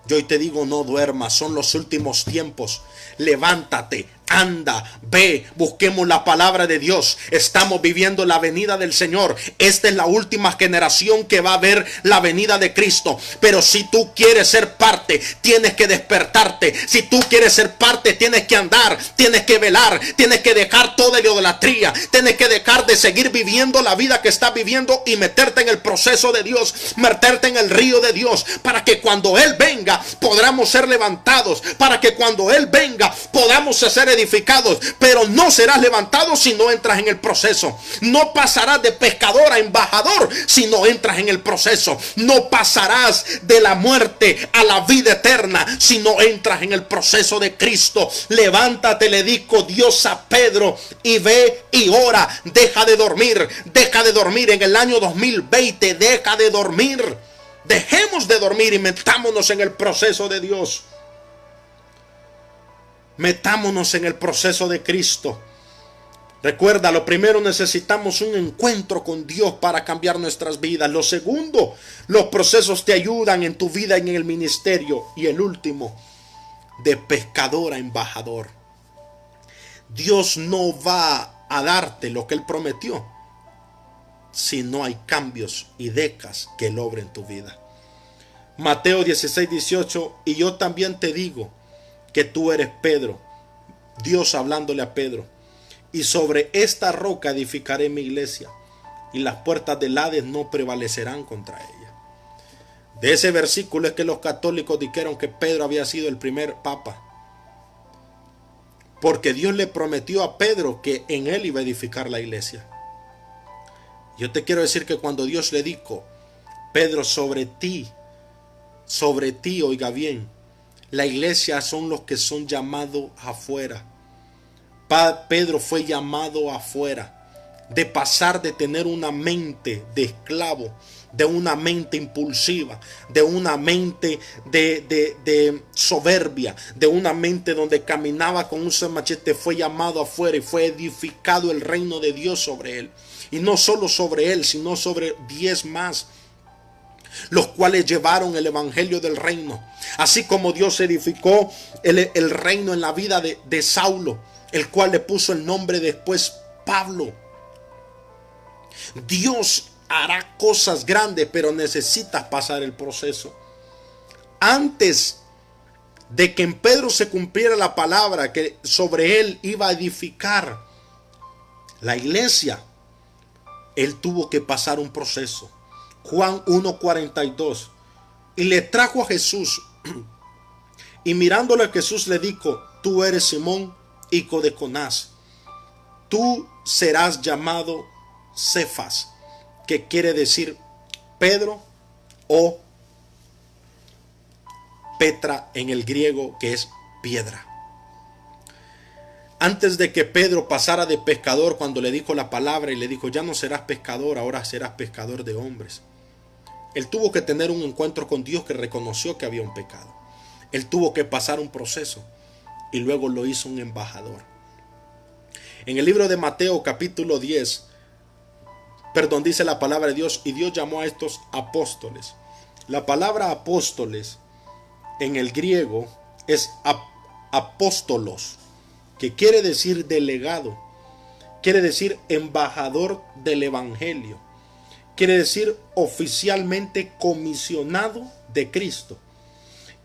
Yo hoy te digo: no duermas, son los últimos tiempos. Levántate, anda, ve, busquemos la palabra de Dios. Estamos viviendo la venida del Señor. Esta es la última generación que va a ver la venida de Cristo. Pero si tú quieres ser parte, tienes que despertarte. Si tú quieres ser parte, tienes que andar, tienes que velar, tienes que dejar toda la idolatría, tienes que dejar de seguir viviendo la vida que estás viviendo y meterte en el proceso de Dios, meterte en el río de Dios, para que cuando Él venga podamos ser levantados, para que cuando Él venga podamos ser edificados. Pero no serás levantado si no entras en el proceso. No pasarás de pescador a embajador si no entras en el proceso. No pasarás de la muerte a la vida eterna si no entras en el proceso de Cristo. Levántate, le dijo Dios a Pedro, y ve y ora. Deja de dormir, deja de dormir en el año 2020, deja de dormir. Dejemos de dormir y metámonos en el proceso de Dios. Metámonos en el proceso de Cristo. Recuerda, lo primero, necesitamos un encuentro con Dios para cambiar nuestras vidas. Lo segundo, los procesos te ayudan en tu vida y en el ministerio. Y el último, de pescador a embajador. Dios no va a darte lo que Él prometió si no hay cambios y decas que Él obre en tu vida. Mateo 16:18: y yo también te digo que tú eres Pedro. Dios hablándole a Pedro: y sobre esta roca edificaré mi iglesia, y las puertas del Hades no prevalecerán contra ella. De ese versículo es que los católicos dijeron que Pedro había sido el primer papa, porque Dios le prometió a Pedro que en él iba a edificar la iglesia. Yo te quiero decir que cuando Dios le dijo: Pedro, sobre ti, oiga bien, la iglesia son los que son llamados afuera. Pedro fue llamado afuera, de pasar de tener una mente de esclavo, de una mente impulsiva, de una mente de soberbia, de una mente donde caminaba con un machete. Fue llamado afuera y fue edificado el reino de Dios sobre él. Y no solo sobre él, sino sobre 10 más, los cuales llevaron el evangelio del reino. Así como Dios edificó el reino en la vida de Saulo, el cual le puso el nombre después Pablo. Dios hará cosas grandes, pero necesitas pasar el proceso. Antes de que en Pedro se cumpliera la palabra que sobre él iba a edificar la iglesia, él tuvo que pasar un proceso. Juan 1:42: y le trajo a Jesús, y mirándole a Jesús le dijo: tú eres Simón, hijo de Jonás, tú serás llamado Cefas, que quiere decir Pedro o Petra en el griego, que es piedra. Antes de que Pedro pasara de pescador, cuando le dijo la palabra y le dijo, ya no serás pescador, ahora serás pescador de hombres. Él tuvo que tener un encuentro con Dios, que reconoció que había un pecado. Él tuvo que pasar un proceso y luego lo hizo un embajador. En el libro de Mateo capítulo 10, dice la palabra de Dios, y Dios llamó a estos apóstoles. La palabra apóstoles en el griego es apóstolos, que quiere decir delegado, quiere decir embajador del evangelio, quiere decir oficialmente comisionado de Cristo,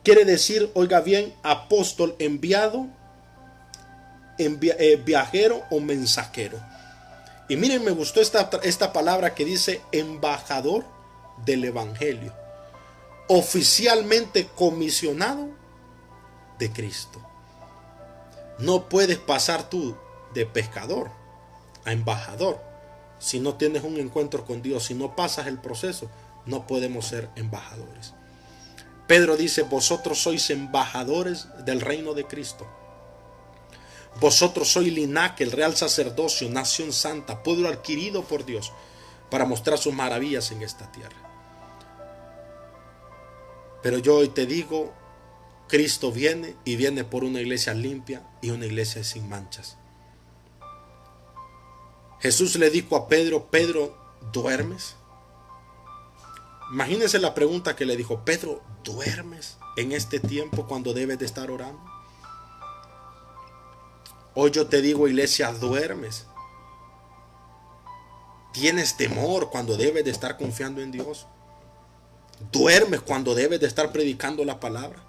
quiere decir, oiga bien, apóstol, enviado, viajero o mensajero. Y miren, me gustó esta palabra que dice embajador del evangelio, oficialmente comisionado de Cristo. No puedes pasar tú de pescador a embajador si no tienes un encuentro con Dios. Si no pasas el proceso, no podemos ser embajadores. Pedro dice, vosotros sois embajadores del reino de Cristo. Vosotros sois linaje, el real sacerdocio, nación santa, pueblo adquirido por Dios para mostrar sus maravillas en esta tierra. Pero yo hoy te digo, Cristo viene y viene por una iglesia limpia y una iglesia sin manchas. Jesús le dijo a Pedro, Pedro, ¿duermes? Imagínense la pregunta que le dijo, Pedro, ¿duermes en este tiempo cuando debes de estar orando? Hoy yo te digo, iglesia, ¿duermes? ¿Tienes temor cuando debes de estar confiando en Dios? ¿Duermes cuando debes de estar predicando la palabra?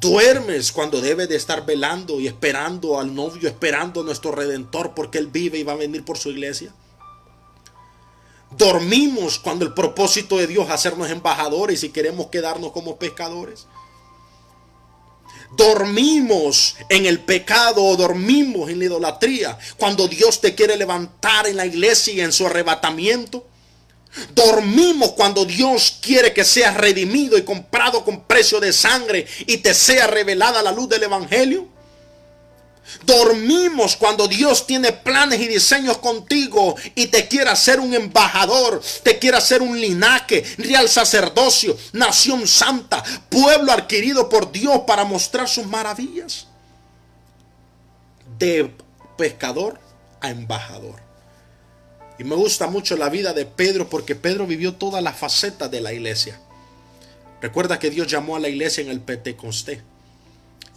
¿Duermes cuando debes de estar velando y esperando al novio, esperando a nuestro Redentor porque Él vive y va a venir por su iglesia? ¿Dormimos cuando el propósito de Dios es hacernos embajadores y queremos quedarnos como pescadores? ¿Dormimos en el pecado o dormimos en la idolatría cuando Dios te quiere levantar en la iglesia y en su arrebatamiento? Dormimos cuando Dios quiere que seas redimido y comprado con precio de sangre y te sea revelada la luz del evangelio. Dormimos cuando Dios tiene planes y diseños contigo y te quiere hacer un embajador, te quiere hacer un linaje, real sacerdocio, nación santa, pueblo adquirido por Dios para mostrar sus maravillas. De pescador a embajador. Y me gusta mucho la vida de Pedro porque Pedro vivió todas las facetas de la iglesia. Recuerda que Dios llamó a la iglesia en el Pentecostés.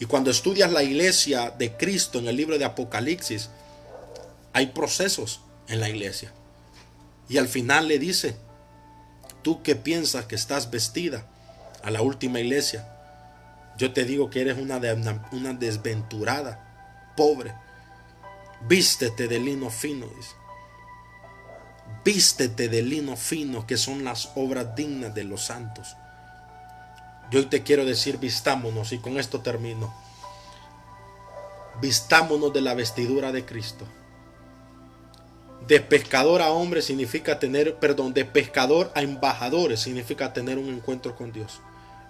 Y cuando estudias la iglesia de Cristo en el libro de Apocalipsis, hay procesos en la iglesia. Y al final le dice, tú que piensas que estás vestida a la última iglesia, yo te digo que eres una desventurada, pobre. Vístete de lino fino, dice. Vístete de lino fino, que son las obras dignas de los santos. Yo hoy te quiero decir, vistámonos, y con esto termino. Vistámonos de la vestidura de Cristo. De pescador a hombre significa de pescador a embajadores significa tener un encuentro con Dios.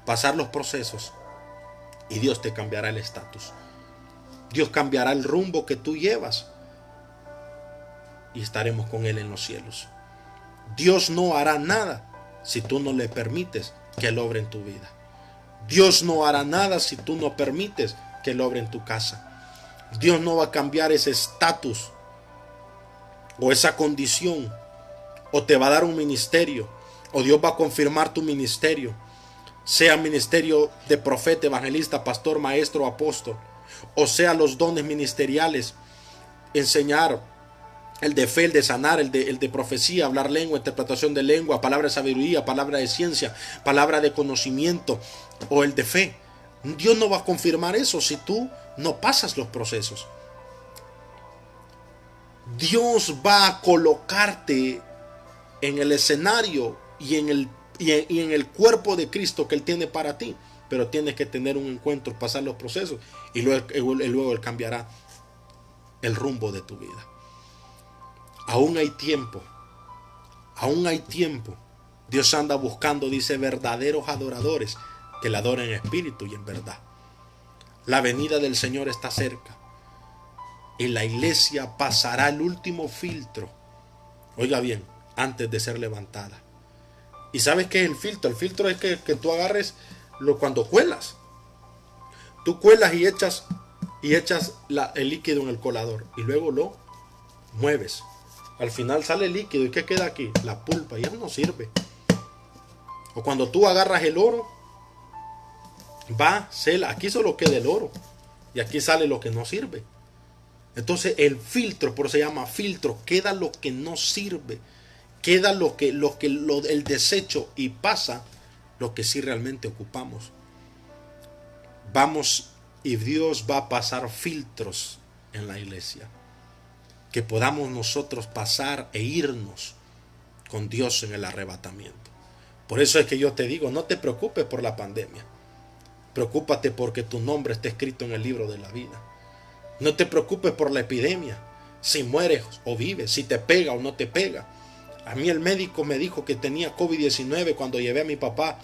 Pasar los procesos y Dios te cambiará el estatus. Dios cambiará el rumbo que tú llevas y estaremos con Él en los cielos. Dios no hará nada si tú no le permites que Él obre en tu vida. Dios no hará nada si tú no permites que Él obre en tu casa. Dios no va a cambiar ese estatus o esa condición, o te va a dar un ministerio, o Dios va a confirmar tu ministerio, sea ministerio de profeta, evangelista, pastor, maestro, apóstol, o sea los dones ministeriales, enseñar, el de fe, el de sanar, el de profecía, hablar lengua, interpretación de lengua, palabra de sabiduría, palabra de ciencia, palabra de conocimiento, o el de fe. Dios no va a confirmar eso si tú no pasas los procesos. Dios va a colocarte en el escenario y en el cuerpo de Cristo que Él tiene para ti, pero tienes que tener un encuentro, pasar los procesos y luego Él cambiará el rumbo de tu vida. Aún hay tiempo. Aún hay tiempo. Dios anda buscando, dice, verdaderos adoradores que le adoren en espíritu y en verdad. La venida del Señor está cerca y la iglesia pasará el último filtro, oiga bien, antes de ser levantada. ¿Y sabes qué es el filtro? El filtro es que tú agarres cuando cuelas. Tú cuelas y echas el líquido en el colador y luego lo mueves. Al final sale el líquido y ¿qué queda aquí? La pulpa, y eso no sirve. O cuando tú agarras el oro, aquí solo queda el oro y aquí sale lo que no sirve. Entonces el filtro, por eso se llama filtro, queda lo que no sirve, queda el desecho y pasa lo que sí realmente ocupamos. Vamos, y Dios va a pasar filtros en la iglesia, que podamos nosotros pasar e irnos con Dios en el arrebatamiento. Por eso es que yo te digo, no te preocupes por la pandemia, preocúpate porque tu nombre está escrito en el libro de la vida. No te preocupes por la epidemia, si mueres o vives, si te pega o no te pega. A mí el médico me dijo que tenía COVID-19 cuando llevé a mi papá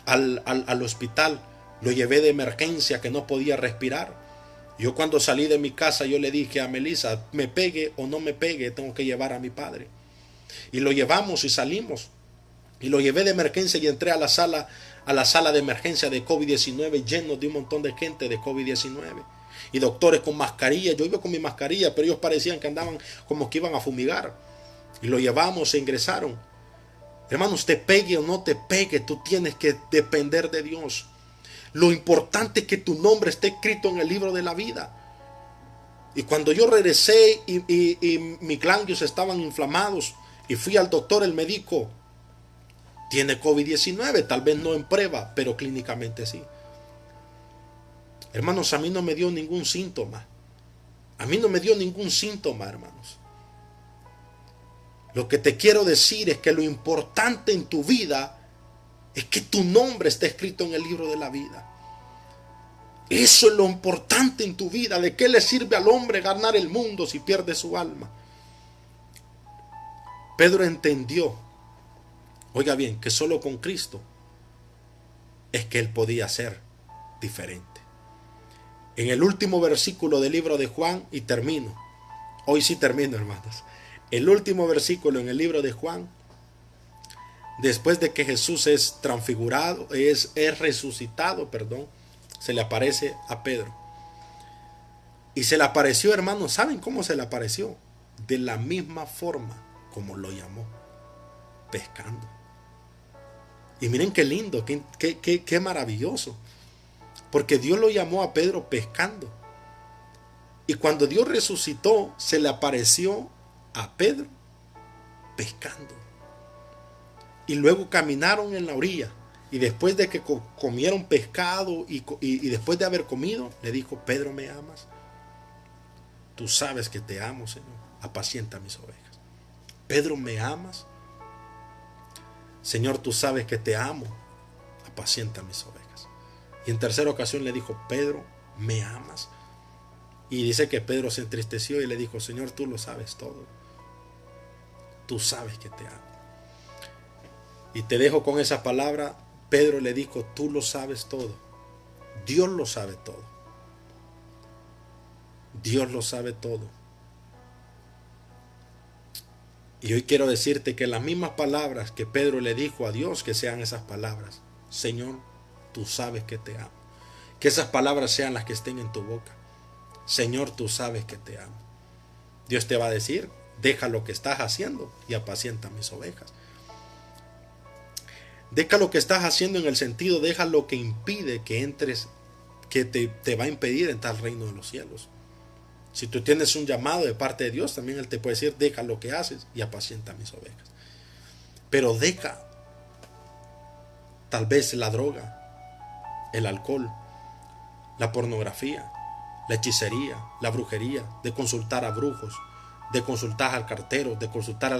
al hospital. Lo llevé de emergencia, que no podía respirar. Yo cuando salí de mi casa, yo le dije a Melissa, me pegue o no me pegue, tengo que llevar a mi padre. Y lo llevamos y salimos. Y lo llevé de emergencia y entré a la sala de emergencia de COVID-19, lleno de un montón de gente de COVID-19. Y doctores con mascarilla. Yo iba con mi mascarilla, pero ellos parecían que andaban como que iban a fumigar. Y lo llevamos, se ingresaron. Hermanos, te pegue o no te pegue, tú tienes que depender de Dios. Lo importante es que tu nombre esté escrito en el libro de la vida. Y cuando yo regresé y mis ganglios estaban inflamados y fui al doctor, él me dijo, tiene COVID-19, tal vez no en prueba, pero clínicamente sí. Hermanos, a mí no me dio ningún síntoma. A mí no me dio ningún síntoma, hermanos. Lo que te quiero decir es que lo importante en tu vida es que tu nombre esté escrito en el libro de la vida. Eso es lo importante en tu vida. ¿De qué le sirve al hombre ganar el mundo si pierde su alma? Pedro entendió, oiga bien, que solo con Cristo es que él podía ser diferente. En el último versículo del libro de Juan, y termino, hoy sí termino, hermanos. El último versículo en el libro de Juan, después de que Jesús es transfigurado, es resucitado, se le aparece a Pedro. Y se le apareció, hermanos, ¿saben cómo se le apareció? De la misma forma como lo llamó, pescando. Y miren qué lindo, qué maravilloso. Porque Dios lo llamó a Pedro pescando. Y cuando Dios resucitó, se le apareció a Pedro pescando. Y luego caminaron en la orilla. Y después de que comieron pescado y después de haber comido, le dijo, Pedro, ¿me amas? Tú sabes que te amo, Señor. Apacienta mis ovejas. Pedro, ¿me amas? Señor, tú sabes que te amo. Apacienta mis ovejas. Y en tercera ocasión le dijo, Pedro, ¿me amas? Y dice que Pedro se entristeció y le dijo, Señor, tú lo sabes todo. Tú sabes que te amo. Y te dejo con esa palabra. Pedro le dijo, tú lo sabes todo. Dios lo sabe todo. Dios lo sabe todo. Y hoy quiero decirte que las mismas palabras que Pedro le dijo a Dios, que sean esas palabras. Señor, tú sabes que te amo. Que esas palabras sean las que estén en tu boca. Señor, tú sabes que te amo. Dios te va a decir, deja lo que estás haciendo y apacienta mis ovejas. Deja lo que estás haciendo en el sentido, deja lo que impide que entres, que te va a impedir entrar al reino de los cielos. Si tú tienes un llamado de parte de Dios, también Él te puede decir, deja lo que haces y apacienta mis ovejas. Pero deja tal vez la droga, el alcohol, la pornografía, la hechicería, la brujería, de consultar a brujos, de consultar al cartero, de consultar a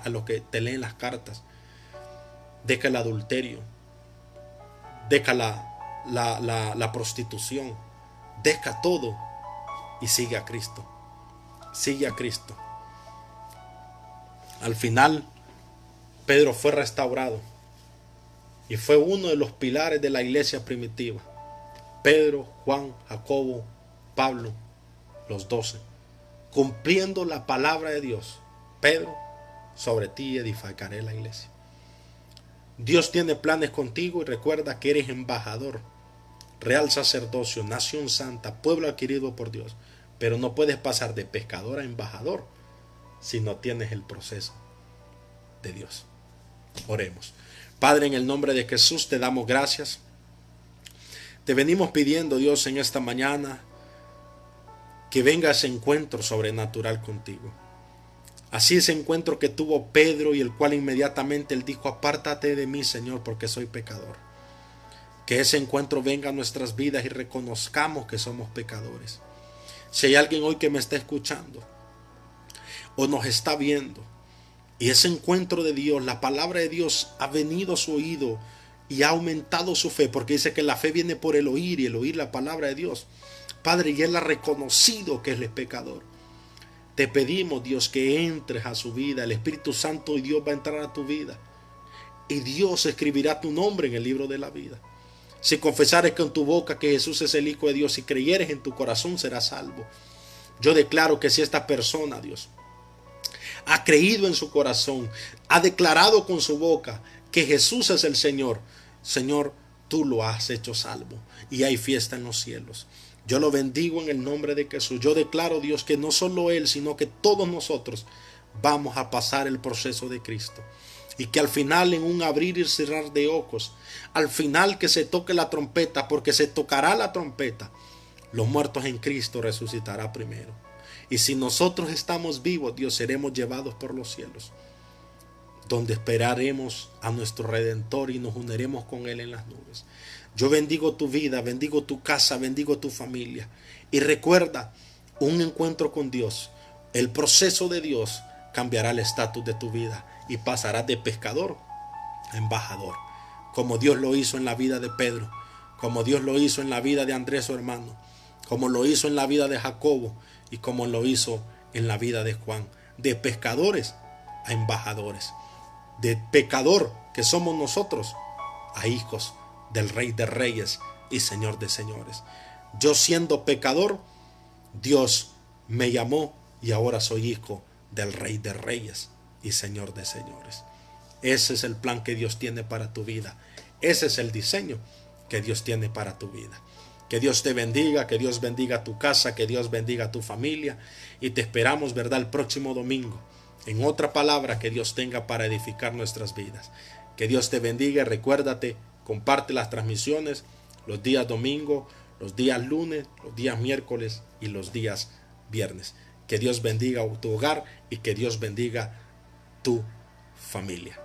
los que te leen las cartas. Deja el adulterio, deja la prostitución, deja todo y sigue a Cristo. Sigue a Cristo. Al final, Pedro fue restaurado y fue uno de los pilares de la iglesia primitiva. Pedro, Juan, Jacobo, Pablo, los 12, cumpliendo la palabra de Dios. Pedro, sobre ti edificaré la iglesia. Dios tiene planes contigo y recuerda que eres embajador, real sacerdocio, nación santa, pueblo adquirido por Dios. Pero no puedes pasar de pescador a embajador si no tienes el proceso de Dios. Oremos. Padre, en el nombre de Jesús te damos gracias. Te venimos pidiendo, Dios, en esta mañana que venga ese encuentro sobrenatural contigo. Así ese encuentro que tuvo Pedro y el cual inmediatamente él dijo: apártate de mí, Señor, porque soy pecador. Que ese encuentro venga a nuestras vidas y reconozcamos que somos pecadores. Si hay alguien hoy que me está escuchando o nos está viendo y ese encuentro de Dios, la palabra de Dios ha venido a su oído y ha aumentado su fe, porque dice que la fe viene por el oír y el oír la palabra de Dios. Padre, y él ha reconocido que él es pecador. Te pedimos, Dios, que entres a su vida. El Espíritu Santo y Dios va a entrar a tu vida. Y Dios escribirá tu nombre en el libro de la vida. Si confesares con tu boca que Jesús es el Hijo de Dios y creyeres en tu corazón, serás salvo. Yo declaro que si esta persona, Dios, ha creído en su corazón, ha declarado con su boca que Jesús es el Señor, Señor, tú lo has hecho salvo y hay fiesta en los cielos. Yo lo bendigo en el nombre de Jesús. Yo declaro, Dios, que no solo él, sino que todos nosotros vamos a pasar el proceso de Cristo. Y que al final, en un abrir y cerrar de ojos, al final que se toque la trompeta, porque se tocará la trompeta, los muertos en Cristo resucitará primero. Y si nosotros estamos vivos, Dios, seremos llevados por los cielos, donde esperaremos a nuestro Redentor y nos uniremos con Él en las nubes. Yo bendigo tu vida, bendigo tu casa, bendigo tu familia. Y recuerda, un encuentro con Dios, el proceso de Dios cambiará el estatus de tu vida y pasarás de pescador a embajador, como Dios lo hizo en la vida de Pedro, como Dios lo hizo en la vida de Andrés, su hermano, como lo hizo en la vida de Jacobo y como lo hizo en la vida de Juan. De pescadores a embajadores, de pecador que somos nosotros a hijos del Rey de Reyes y Señor de Señores. Yo, siendo pecador, Dios me llamó y ahora soy hijo del Rey de Reyes y Señor de Señores. Ese es el plan que Dios tiene para tu vida. Ese es el diseño que Dios tiene para tu vida. Que Dios te bendiga, que Dios bendiga tu casa, que Dios bendiga tu familia. Y te esperamos, ¿verdad?, el próximo domingo en otra palabra que Dios tenga para edificar nuestras vidas. Que Dios te bendiga. Recuérdate, comparte las transmisiones los días domingo, los días lunes, los días miércoles y los días viernes. Que Dios bendiga tu hogar y que Dios bendiga tu familia.